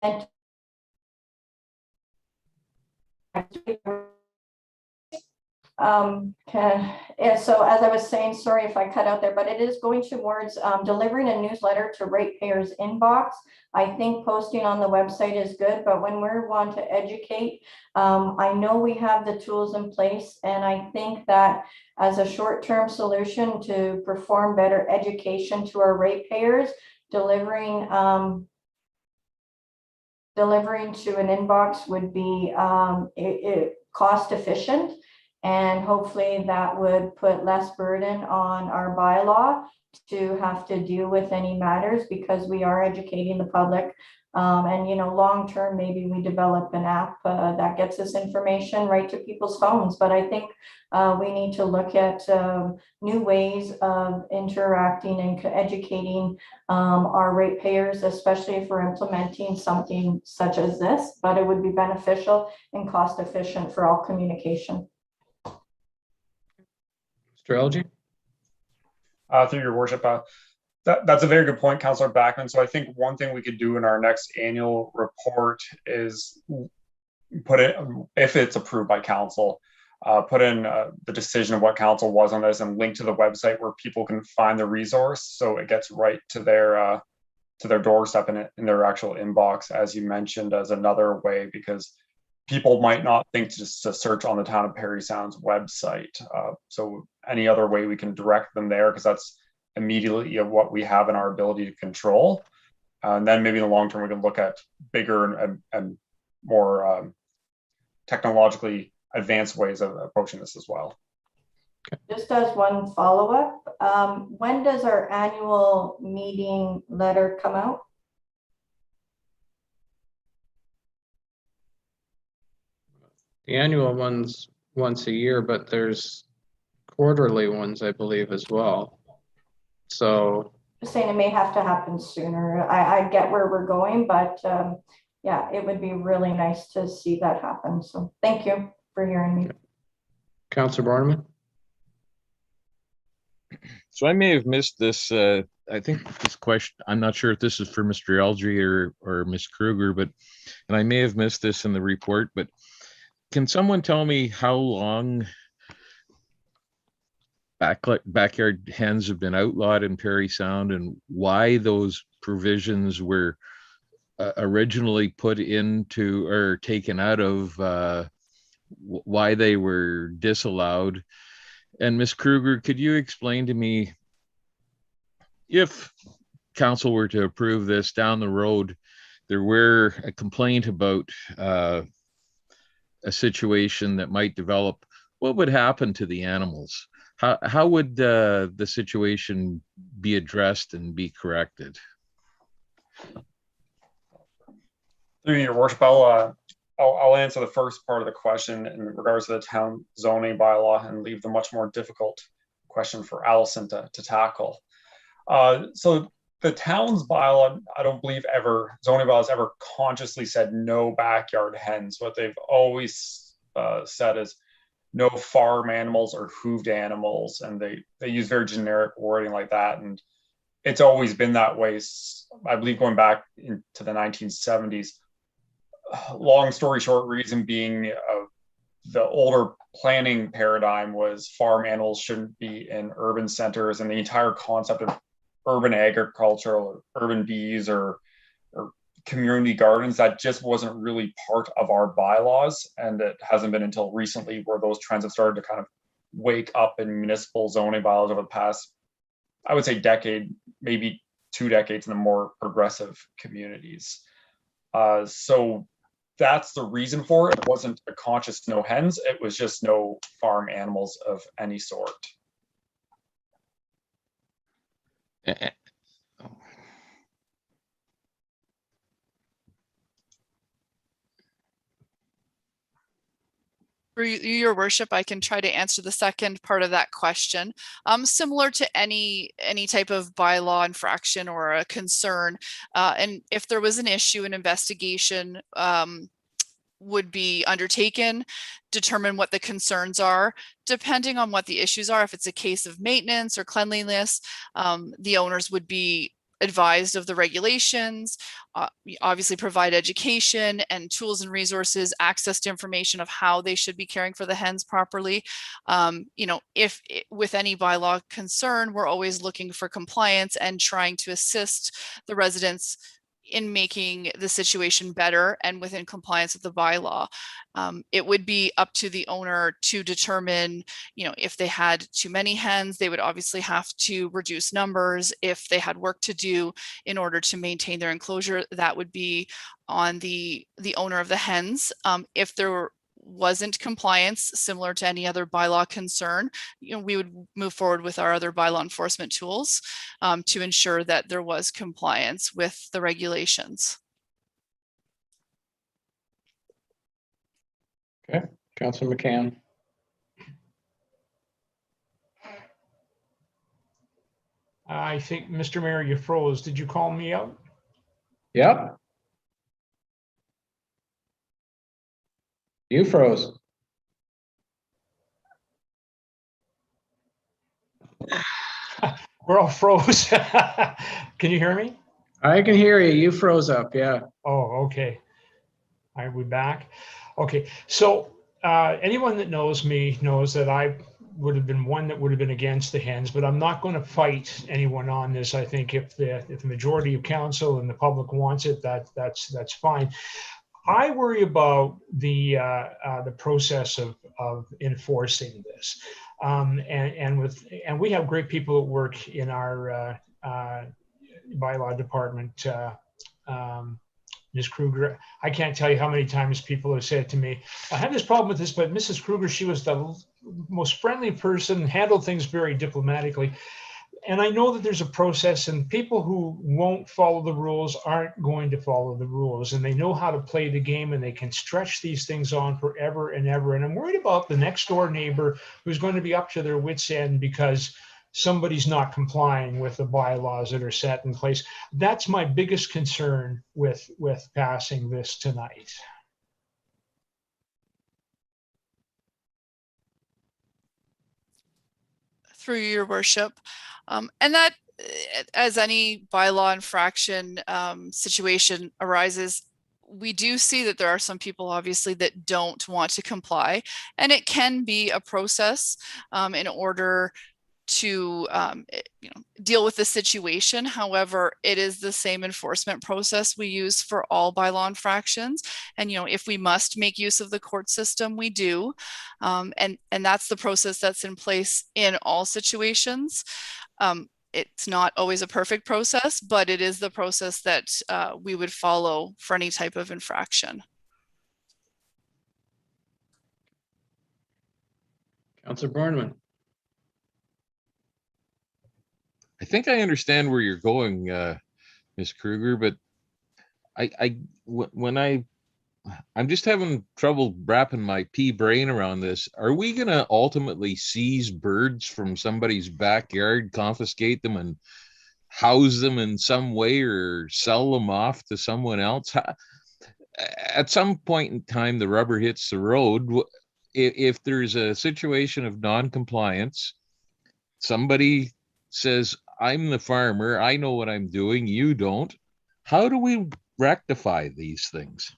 and So as I was saying, sorry if I cut out there, but it is going towards delivering a newsletter to ratepayers' inbox. I think posting on the website is good, but when we want to educate, I know we have the tools in place, and I think that as a short-term solution to perform better education to our ratepayers, delivering to an inbox would be cost efficient. And hopefully that would put less burden on our bylaw to have to deal with any matters, because we are educating the public. And, you know, long term, maybe we develop an app that gets this information right to people's phones. But I think we need to look at new ways of interacting and educating our ratepayers, especially if we're implementing something such as this. But it would be beneficial and cost efficient for all communication. Mr. Elgin? Through your worship, that's a very good point, Councillor Backman. So I think one thing we could do in our next annual report is put it, if it's approved by council, put in the decision of what council was on this and link to the website where people can find the resource, so it gets right to their doorstep and in their actual inbox, as you mentioned, as another way, because people might not think just to search on the Town of Parry Sound's website. So any other way we can direct them there, because that's immediately what we have in our ability to control. And then maybe in the long term, we can look at bigger and more technologically advanced ways of approaching this as well. Just as one follow-up, when does our annual meeting letter come out? The annual one's once a year, but there's quarterly ones, I believe, as well. So Just saying it may have to happen sooner. I get where we're going, but yeah, it would be really nice to see that happen. So thank you for hearing me. Councillor Borneman? So I may have missed this. I think this question, I'm not sure if this is for Mr. Algie or Ms. Kruger, and I may have missed this in the report, but can someone tell me how long backyard hens have been outlawed in Parry Sound, and why those provisions were originally put into or taken out of, why they were disallowed? And Ms. Kruger, could you explain to me, if council were to approve this down the road, there were a complaint about a situation that might develop, what would happen to the animals? How would the situation be addressed and be corrected? Through your worship, I'll answer the first part of the question in regards to the town zoning bylaw and leave the much more difficult question for Allison to tackle. So the town's bylaw, I don't believe zoning bylaws ever consciously said no backyard hens. What they've always said is no farm animals or hooved animals, and they use very generic wording like that. And it's always been that way, I believe, going back into the 1970s. Long story short, reason being the older planning paradigm was farm animals shouldn't be in urban centers, and the entire concept of urban agriculture or urban bees or community gardens, that just wasn't really part of our bylaws. And it hasn't been until recently where those trends have started to kind of wake up in municipal zoning bylaws over the past, I would say, decade, maybe 2 decades in the more progressive communities. So that's the reason for it. It wasn't a conscious no hens, it was just no farm animals of any sort. For your worship, I can try to answer the second part of that question. Similar to any type of bylaw infraction or a concern, and if there was an issue, an investigation would be undertaken, determine what the concerns are. Depending on what the issues are, if it's a case of maintenance or cleanliness, the owners would be advised of the regulations, we obviously provide education and tools and resources, access to information of how they should be caring for the hens properly. If with any bylaw concern, we're always looking for compliance and trying to assist the residents in making the situation better and within compliance with the bylaw. It would be up to the owner to determine, if they had too many hens, they would obviously have to reduce numbers. If they had work to do in order to maintain their enclosure, that would be on the owner of the hens. If there wasn't compliance, similar to any other bylaw concern, we would move forward with our other bylaw enforcement tools to ensure that there was compliance with the regulations. Okay, Councillor McCann. I think, Mr. Mayor, you froze. Did you call me out? Yep. You froze. We're all froze. Can you hear me? I can hear you. You froze up, yeah. Oh, okay. Are we back? Okay, so anyone that knows me knows that I would have been one that would have been against the hens, but I'm not going to fight anyone on this. I think if the majority of council and the public wants it, that's fine. I worry about the process of enforcing this, and we have great people that work in our bylaw department. Ms. Kruger, I can't tell you how many times people have said to me, I have this problem with this, but Mrs. Kruger, she was the most friendly person, handled things very diplomatically. And I know that there's a process, and people who won't follow the rules aren't going to follow the rules, and they know how to play the game, and they can stretch these things on forever and ever. And I'm worried about the next door neighbor who's going to be up to their wits' end because somebody's not complying with the bylaws that are set in place. That's my biggest concern with passing this tonight. Through your worship. And that, as any bylaw infraction situation arises, we do see that there are some people obviously that don't want to comply, and it can be a process in order to deal with the situation. However, it is the same enforcement process we use for all bylaw infractions. And if we must make use of the court system, we do. And that's the process that's in place in all situations. It's not always a perfect process, but it is the process that we would follow for any type of infraction. Councillor Borneman. I think I understand where you're going, Ms. Kruger, but I'm just having trouble wrapping my pea brain around this. Are we going to ultimately seize birds from somebody's backyard, confiscate them, and house them in some way, or sell them off to someone else? At some point in time, the rubber hits the road. If there's a situation of non-compliance, somebody says, I'm the farmer, I know what I'm doing, you don't. How do we rectify these things?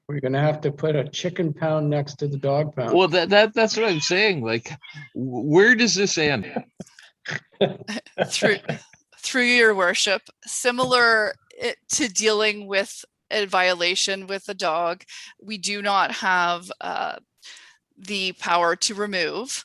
We're going to have to put a chicken pound next to the dog pound. Well, that's what I'm saying. Like, where does this end? Through your worship, similar to dealing with a violation with a dog, we do not have the power to remove.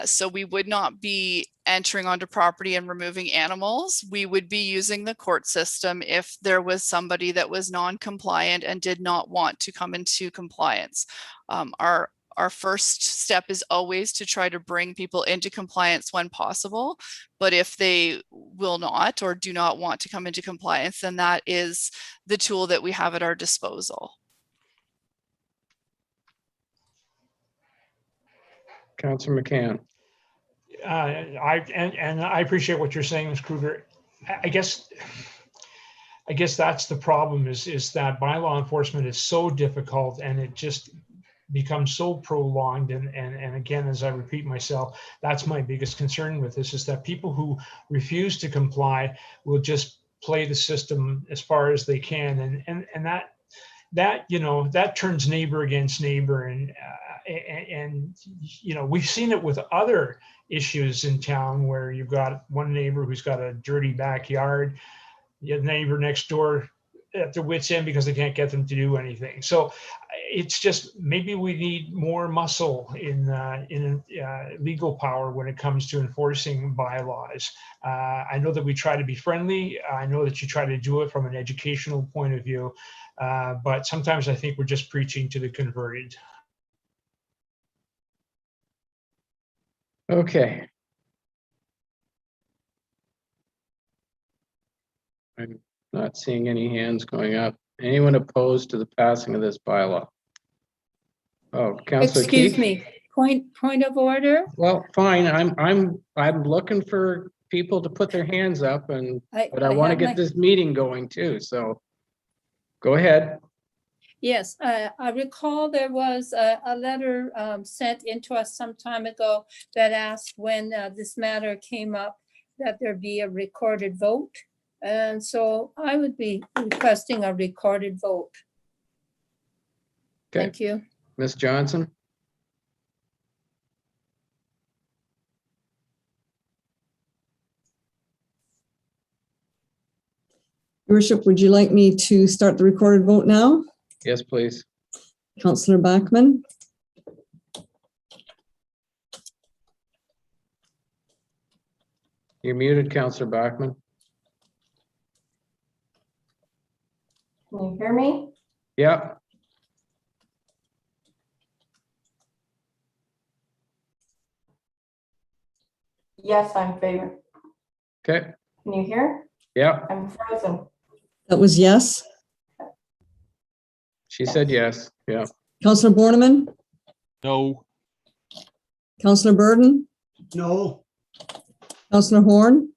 So we would not be entering onto property and removing animals. We would be using the court system if there was somebody that was non-compliant and did not want to come into compliance. Our first step is always to try to bring people into compliance when possible. But if they will not or do not want to come into compliance, then that is the tool that we have at our disposal. Councillor McCann. I appreciate what you're saying, Ms. Kruger. I guess that's the problem is that bylaw enforcement is so difficult, and it just becomes so prolonged. And again, as I repeat myself, that's my biggest concern with this, is that people who refuse to comply will just play the system as far as they can. And that, you know, that turns neighbor against neighbor. And you know, we've seen it with other issues in town where you've got one neighbor who's got a dirty backyard, the neighbor next door at their wits' end because they can't get them to do anything. So it's just, maybe we need more muscle in legal power when it comes to enforcing bylaws. I know that we try to be friendly. I know that you try to do it from an educational point of view, but sometimes I think we're just preaching to the converted. Okay. I'm not seeing any hands going up. Anyone opposed to the passing of this bylaw? Oh, Councillor Excuse Keith? me, point of order? Well, fine. I'm looking for people to put their hands up, but I want to have get my- this meeting going too. So go ahead. Yes, I recall there was a letter sent into us some time ago that asked when this matter came up, that there be a recorded vote. And so I would be requesting a recorded vote. Okay. Thank you. Ms. Johnson? Your Worship, would you like me to start the recorded vote now? Yes, please. Councillor Bachman, You're muted, Councillor Bachman. Can you hear me? Yeah. Yes, I'm in favor. Okay. Can you hear? Yeah. I'm frozen. that was yes. She said yes. Yeah. Councillor Borneman, No. Councillor Burden, No. Councillor Horn,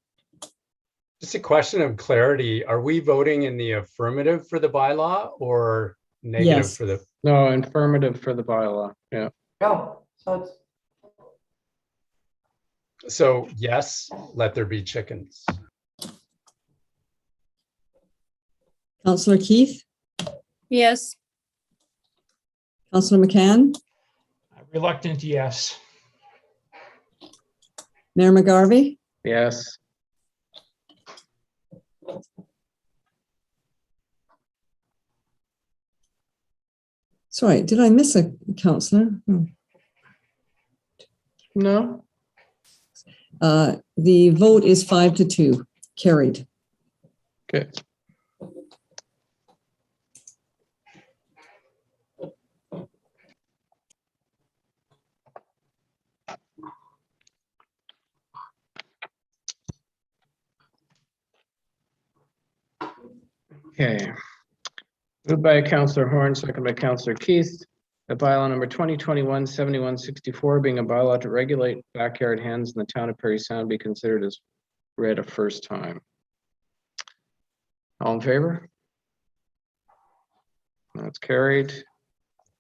Just a question of clarity. Are we voting in the affirmative for the bylaw or negative Yes. for the? No, affirmative for the bylaw. Yeah. No. So it's So yes, let there be chickens. Councillor Keith, Yes, Councillor McCann, Reluctant, yes. Mayor McGarvey, Yes. sorry, did I miss a councillor? No. The vote is 5-2, carried. Okay. Okay. Moved by Councillor Horn, second by Councillor Keith. The bylaw number 2021-7164 being a bylaw to regulate backyard hens in the town of Parry Sound be considered as read a first time. All in favor? That's carried.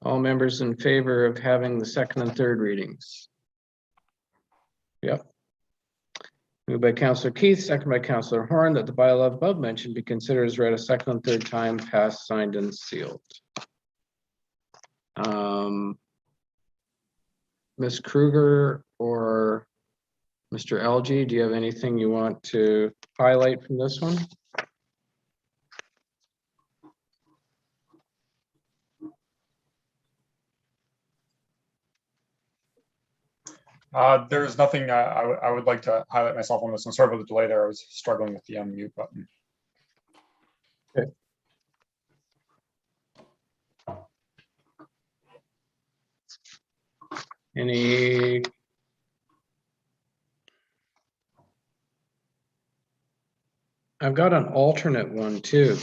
All members in favor of having the second and third readings? Yep. Moved by Councillor Keith, second by Councillor Horn, that the bylaw above mentioned be considered as read a second and third time, passed, signed, and sealed. Ms. Kruger or Mr. Algie, do you have anything you want to highlight from this one? There's nothing I would like to highlight myself on this one. Sorry about the delay there. I was struggling with the unmute button. Okay. Any? I've got an alternate one too.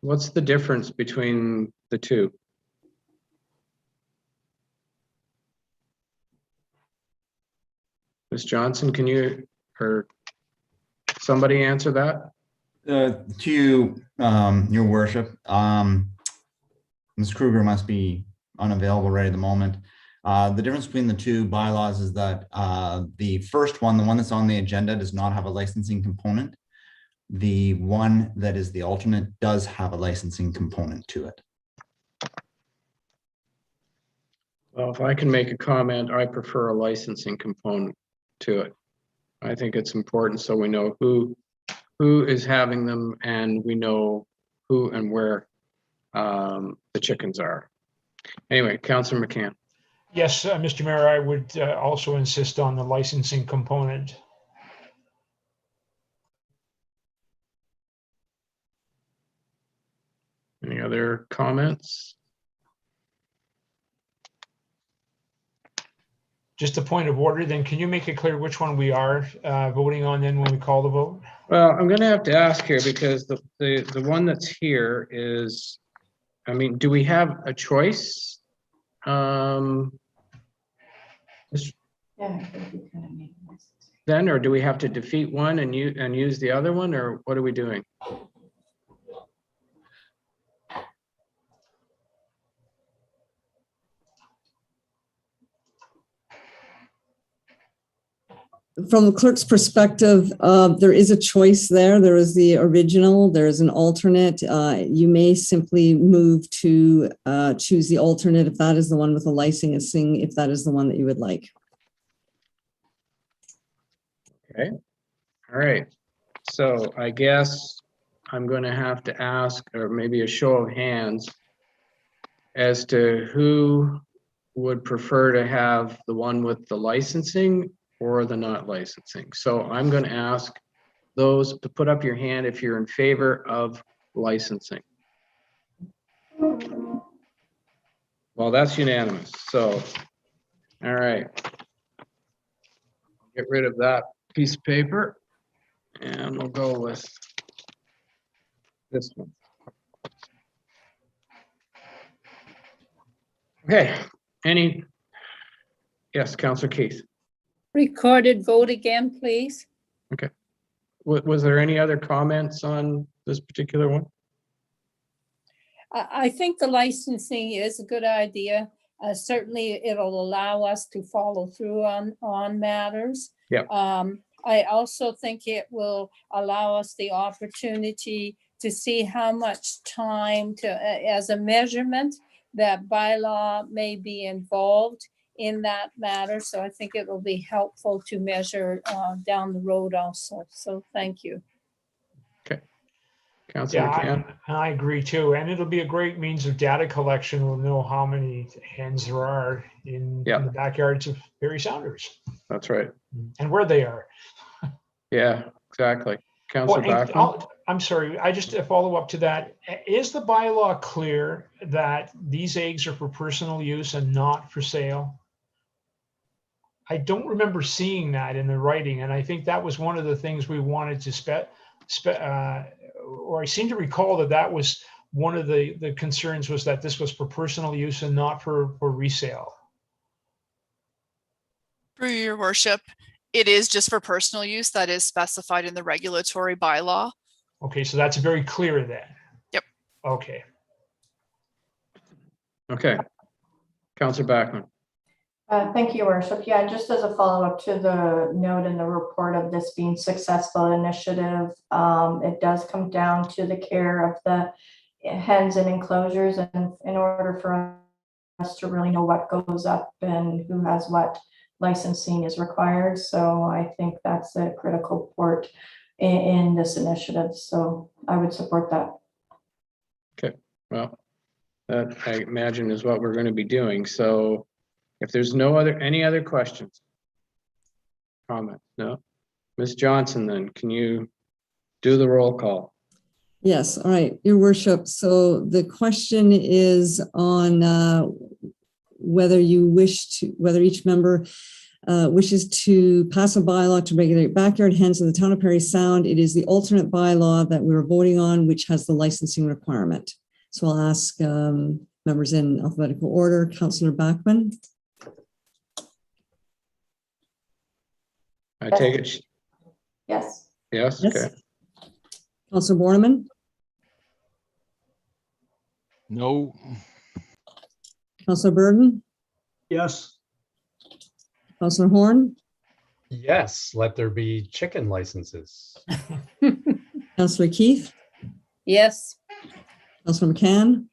What's the difference between the two? Ms. Johnson, can you or somebody answer that? To you, Your Worship, Ms. Kruger must be unavailable right at the moment. The difference between the two bylaws is that the first one, the one that's on the agenda, does not have a licensing component. The one that is the alternate does have a licensing component to it. Well, if I can make a comment, I prefer a licensing component to it. I think it's important so we know who is having them and we know who and where the chickens are. Anyway, Councillor McCann. Yes, Mr. Mayor, I would also insist on the licensing component. Any other comments? Just a point of order, then can you make it clear which one we are voting on then when we call the vote? Well, I'm going to have to ask here because the one that's here is, I mean, do we have a choice? Then, or do we have to defeat one and use the other one, or what are we doing? From the clerk's perspective, there is a choice there. There is the original, there is an alternate. You may simply move to choose the alternate if that is the one with the licensing, if that is the one that you would like. Okay. All right. So I guess I'm going to have to ask, or maybe a show of hands, as to who would prefer to have the one with the licensing or the not licensing. So I'm going to ask those to put up your hand if you're in favor of licensing. Well, that's unanimous. So, all right. Get rid of that piece of paper and we'll go with this one. Okay. Yes, Councillor Keith. Recorded vote again, please. Okay. Was there any other comments on this particular one? I think the licensing is a good idea. Certainly, it'll allow us to follow through on matters. Yeah. I also think it will allow us the opportunity to see how much time as a measurement that bylaw may be involved in that matter. So I think it will be helpful to measure down the road also. So thank you. Okay. Councillor Yeah, I agree too. And it'll be a great means of data collection. We'll know how many hens there are in the backyards of Parry Sounders. That's right. And where they are. Yeah, exactly. Councillor Bachman? I'm sorry, I just follow up to that. Is the bylaw clear that these eggs are for personal use and not for sale? I don't remember seeing that in the writing, and I think that was one of the things we wanted to or I seem to recall that was one of the concerns, was that this was for personal use and not for resale. For your worship, it is just for personal use. That is specified in the regulatory bylaw. Okay, so that's very clear then. Yep. Okay. Okay. Councillor Bachman. Thank you, Worship. Yeah, just as a follow-up to the note in the report of this being successful initiative, it does come down to the care of the hens and enclosures, and in order for us to really know what goes up and who has what licensing is required. So I think that's a critical part in this initiative. So I would support that. Okay, well, that I imagine is what we're going to be doing. So if there's any other questions, comments, no? Ms. Johnson, then can you do the roll call? Yes, all right, Your Worship. So the question is on whether each member wishes to pass a bylaw to regulate backyard hens in the town of Parry Sound. It is the alternate bylaw that we were voting on, which has the licensing requirement. So I'll ask members in alphabetical order. Councillor Bachman. I take it. Yes. Yes, okay. Councillor Borneman. No. Counselor Burden, Yes. Counselor Horn, Yes, let there be chicken licenses. Counselor Keith, Yes. Counselor McCann,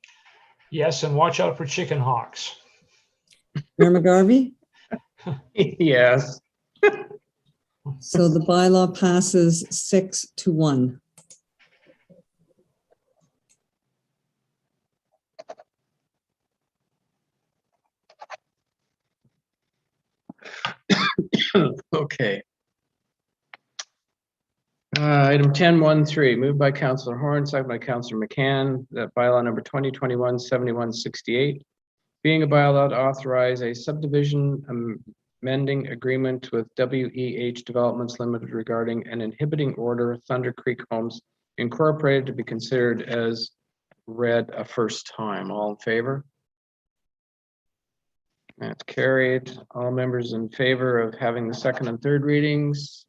Yes, and watch out for chicken hawks. Mayor McGarvey. Yes. So the bylaw passes 6-1. Okay. Item 10.1.3, moved by Councillor Horn, second by Councillor McCann, that bylaw number 2021-7168, being a bylaw to authorize a subdivision amending agreement with WEH Developments Limited regarding an inhibiting order, Thunder Creek Homes Incorporated, to be considered as read a first time. All in favor? That's carried. All members in favor of having the second and third readings?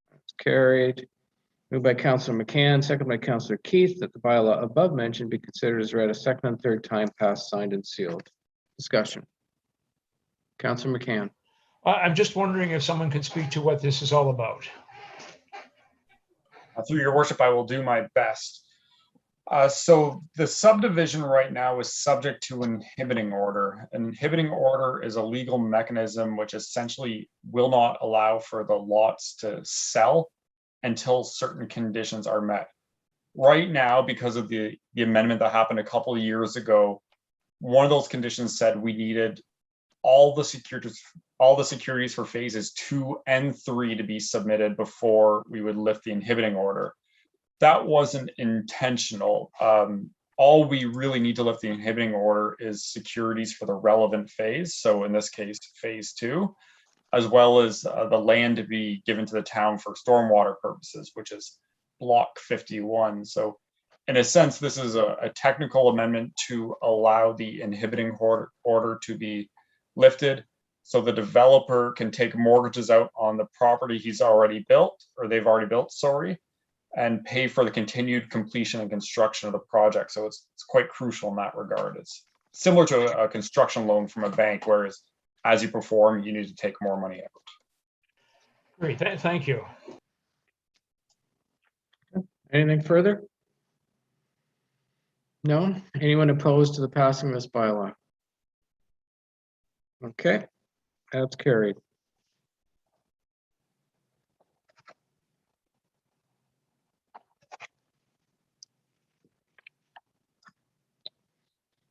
That's carried. Moved by Councillor McCann, second by Councillor Keith, that the bylaw above mentioned be considered as read a second and third time, passed, signed, and sealed. Discussion. Councillor McCann. I'm just wondering if someone can speak to what this is all about. Through your worship, I will do my best. So the subdivision right now is subject to an inhibiting order. An inhibiting order is a legal mechanism which essentially will not allow for the lots to sell until certain conditions are met. Right now, because of the amendment that happened a couple of years ago, one of those conditions said we needed all the securities for phases 2 and 3 to be submitted before we would lift the inhibiting order. That wasn't intentional. All we really need to lift the inhibiting order is securities for the relevant phase. So in this case, phase 2, as well as the land to be given to the town for stormwater purposes, which is block 51. So in a sense, this is a technical amendment to allow the inhibiting order to be lifted, so the developer can take mortgages out on the property he's already built, or they've already built, sorry, and pay for the continued completion and construction of the project. So it's quite crucial in that regard. It's similar to a construction loan from a bank, whereas as you perform, you need to take more money out. Great, thank you. Anything further? No? Anyone opposed to the passing of this bylaw? Okay, that's carried.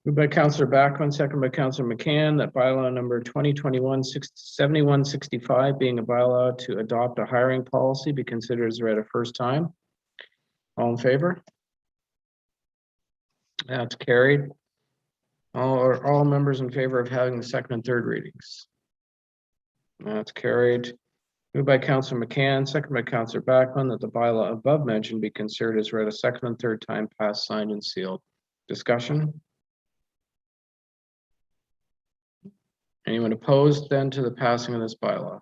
Moved by Councillor Backwin, second by Councillor McCann, that bylaw number 2021-7165, being a bylaw to adopt a hiring policy, be considered as read a first time. All in favor? That's carried. All members in favor of having the second and third readings? That's carried. Moved by Councillor McCann, second by Councillor Backwin, that the bylaw above mentioned be considered as read a second and third time, passed, signed, and sealed. Discussion? Anyone opposed then to the passing of this bylaw?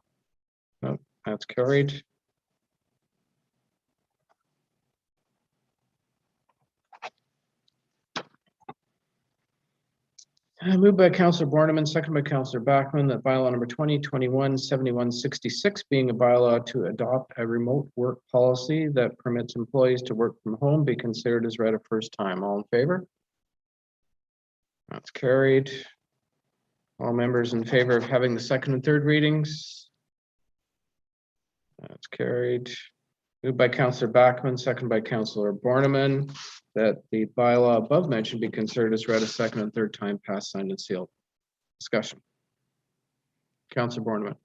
Nope, that's carried. Moved by Councillor Borneman, second by Councillor Backwin, that bylaw number 2021-7166, being a bylaw to adopt a remote work policy that permits employees to work from home, be considered as read a first time. All in favor? That's carried. All members in favor of having the second and third readings? That's carried. Moved by Councillor Backwin, second by Councillor Borneman, that the bylaw above mentioned be considered as read a second and third time, passed, signed, and sealed. Discussion. Councillor Borneman.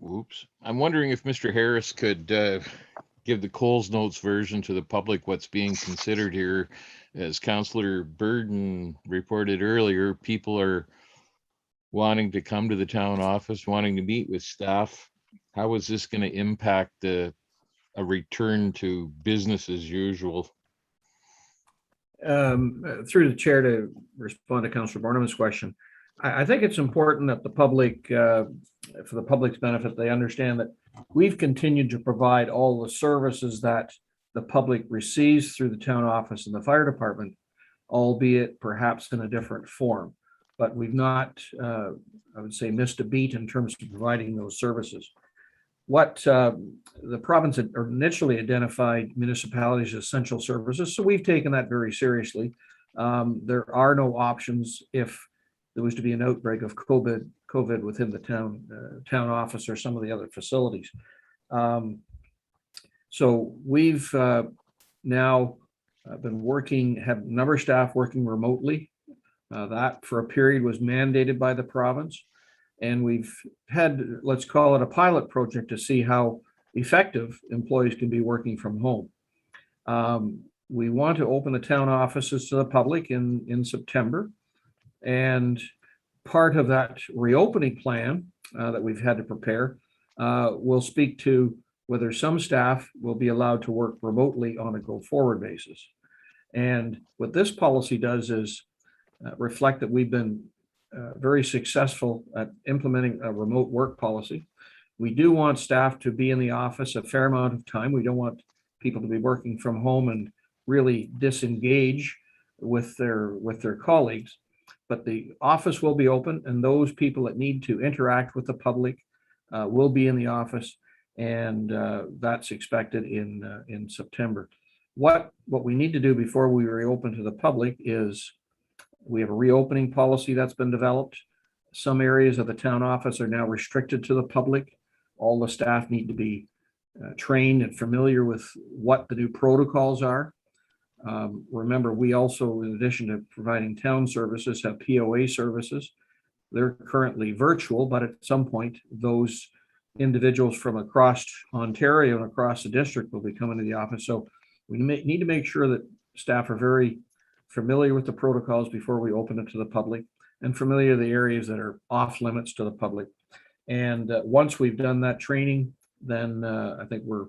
Oops. I'm wondering if Mr. Harris could give the Coles Notes version to the public what's being considered here. As Councillor Burden reported earlier, people are wanting to come to the town office, wanting to meet with staff. How is this going to impact a return to business as usual? Through the chair, to respond to Councillor Borneman's question, I think it's important that the public, for the public's benefit, they understand that we've continued to provide all the services that the public receives through the town office and the fire department albeit perhaps in a different form. But we've not, I would say, missed a beat in terms of providing those services. What the province had initially identified municipalities as essential services, so we've taken that very seriously. There are no options if there was to be an outbreak of COVID within the town office or some of the other facilities. So we've now been working, have a number of staff working remotely. That for a period was mandated by the province. And we've had, let's call it a pilot project to see how effective employees can be working from home. We want to open the town offices to the public in September. And part of that reopening plan that we've had to prepare will speak to whether some staff will be allowed to work remotely on a go-forward basis. And what this policy does is reflect that we've been very successful at implementing a remote work policy. We do want staff to be in the office a fair amount of time. We don't want people to be working from home and really disengage with their colleagues. But the office will be open, and those people that need to interact with the public will be in the office, and that's expected in September. What we need to do before we reopen to the public is we have a reopening policy that's been developed. Some areas of the town office are now restricted to the public. All the staff need to be trained and familiar with what the new protocols are. Remember, we also, in addition to providing town services, have POA services. They're currently virtual, but at some point, those individuals from across Ontario and across the district will be coming to the office. So we need to make sure that staff are very familiar with the protocols before we open it to the public, and familiar with the areas that are off limits to the public. And once we've done that training, then I think we're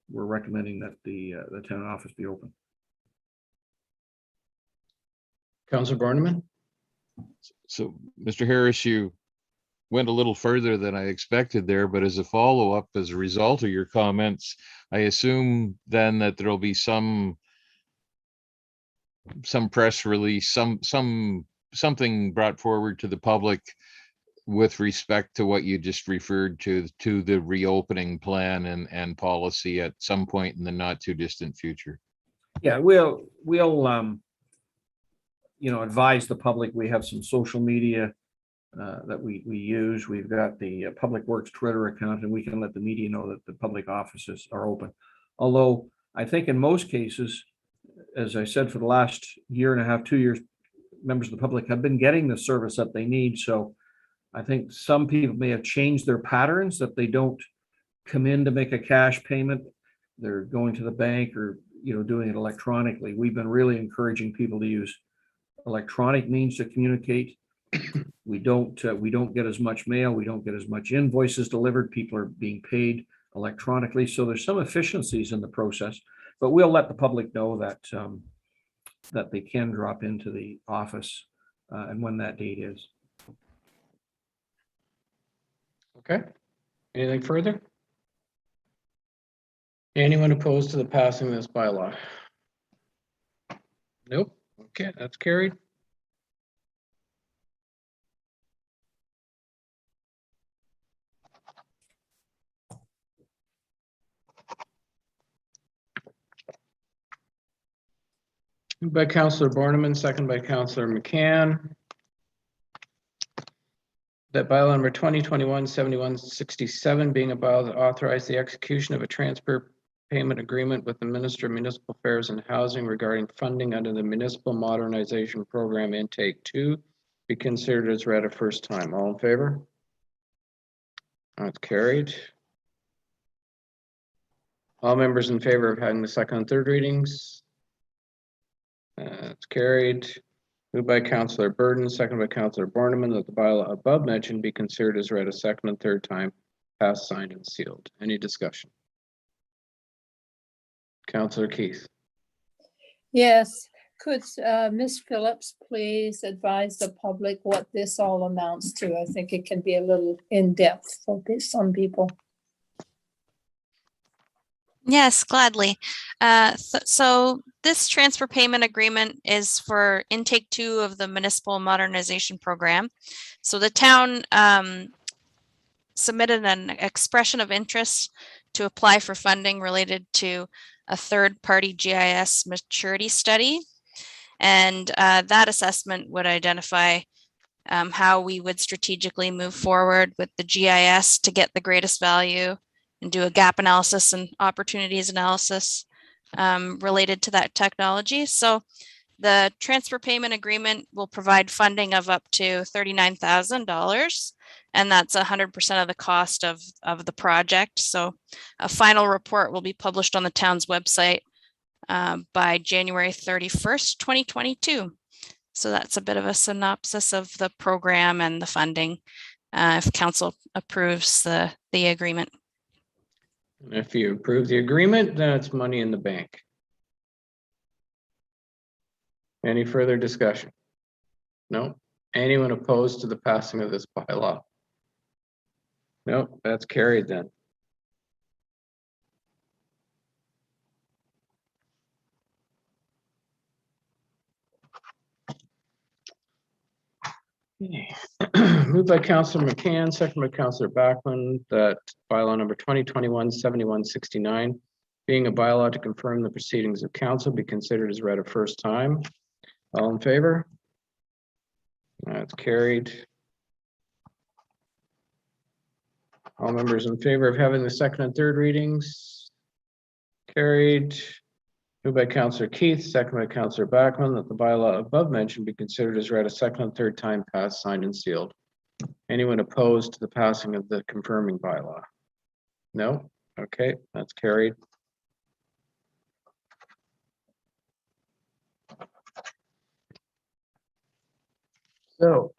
recommending that the town office be open. Councillor Borneman. So, Mr. Harris, you went a little further than I expected there, but as a follow-up, as a result of your comments, I assume then that there'll be some press release, something brought forward to the public with respect to what you just referred to the reopening plan and policy at some point in the not too distant future. Yeah, we'll advise the public. We have some social media that we use. We've got the Public Works Twitter account, and we can let the media know that the public offices are open. Although I think in most cases, as I said, for the last year and a half, 2 years, members of the public have been getting the service that they need. So I think some people may have changed their patterns, that they don't come in to make a cash payment. They're going to the bank or doing it electronically. We've been really encouraging people to use electronic means to communicate. We don't get as much mail. We don't get as much invoices delivered. People are being paid electronically. So there's some efficiencies in the process, but we'll let the public know that that they can drop into the office and when that date is. Okay. Anything further? Anyone opposed to the passing of this bylaw? Nope. Okay, that's carried. Moved by Councillor Borneman, second by Councillor McCann. That bylaw number 2021-7167 being about to authorize the execution of a transfer payment agreement with the Minister of Municipal Affairs and Housing regarding funding under the Municipal Modernization Program Intake 2 be considered as read a first time. All in favor? That's carried. All members in favor of having the second and third readings? That's carried. Moved by Councillor Burden, second by Councillor Borneman, that the bylaw above mentioned be considered as read a second and third time, passed, signed, and sealed. Any discussion? Councillor Keith. Yes, could Ms. Phillips please advise the public what this all amounts to? I think it can be a little in-depth for some people. Yes, gladly. So this transfer payment agreement is for intake 2 of the municipal modernization program. So the town submitted an expression of interest to apply for funding related to a third-party GIS maturity study. And that assessment would identify how we would strategically move forward with the GIS to get the greatest value and do a gap analysis and opportunities analysis related to that technology. So the transfer payment agreement will provide funding of up to $39,000, and that's 100% of the cost of the project. So a final report will be published on the town's website by January 31st, 2022. So that's a bit of a synopsis of the program and the funding, if council approves the agreement. And if you approve the agreement, then it's money in the bank. Any further discussion? No? Anyone opposed to the passing of this bylaw? No, that's carried then. Okay. Moved by Councillor McCann, second by Councillor Backman, that bylaw number 2021-7169, being a bylaw to confirm the proceedings of council, be considered as read a first time. All in favor? That's carried. All members in favor of having the second and third readings? Carried. Moved by Councillor Keith, second by Councillor Backman, that the bylaw above mentioned be considered as read a second and third time passed, signed, and sealed. Anyone opposed to the passing of the confirming bylaw? No? Okay, that's carried. So,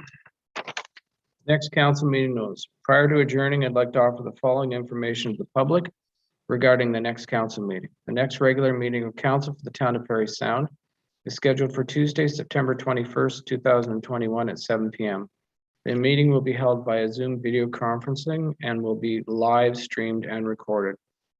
next council meeting notice. Prior to adjourning, I'd like to offer the following information to the public regarding the next council meeting. The next regular meeting of council for the town of Parry Sound is scheduled for Tuesday, September 21st, 2021 at 7 p.m. The meeting will be held via Zoom video conferencing and will be live streamed and recorded.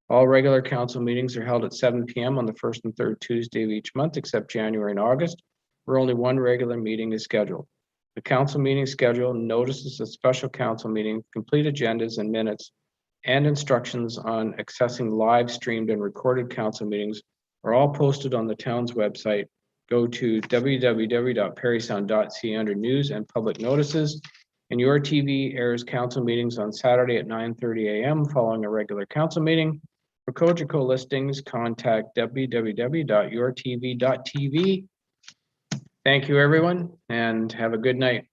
All regular council meetings are held at 7 p.m. on the first and third Tuesday of each month, except January and August, where only one regular meeting is scheduled. The council meeting schedule, notices of special council meeting, complete agendas and minutes, and instructions on accessing live streamed and recorded council meetings are all posted on the town's website. Go to www.parrysound.ca under news and public notices. And Your TV airs council meetings on Saturday at 9:30 a.m. following a regular council meeting. For Cogeco listings, contact www.yourtv.tv. Thank you, everyone, and have a good night.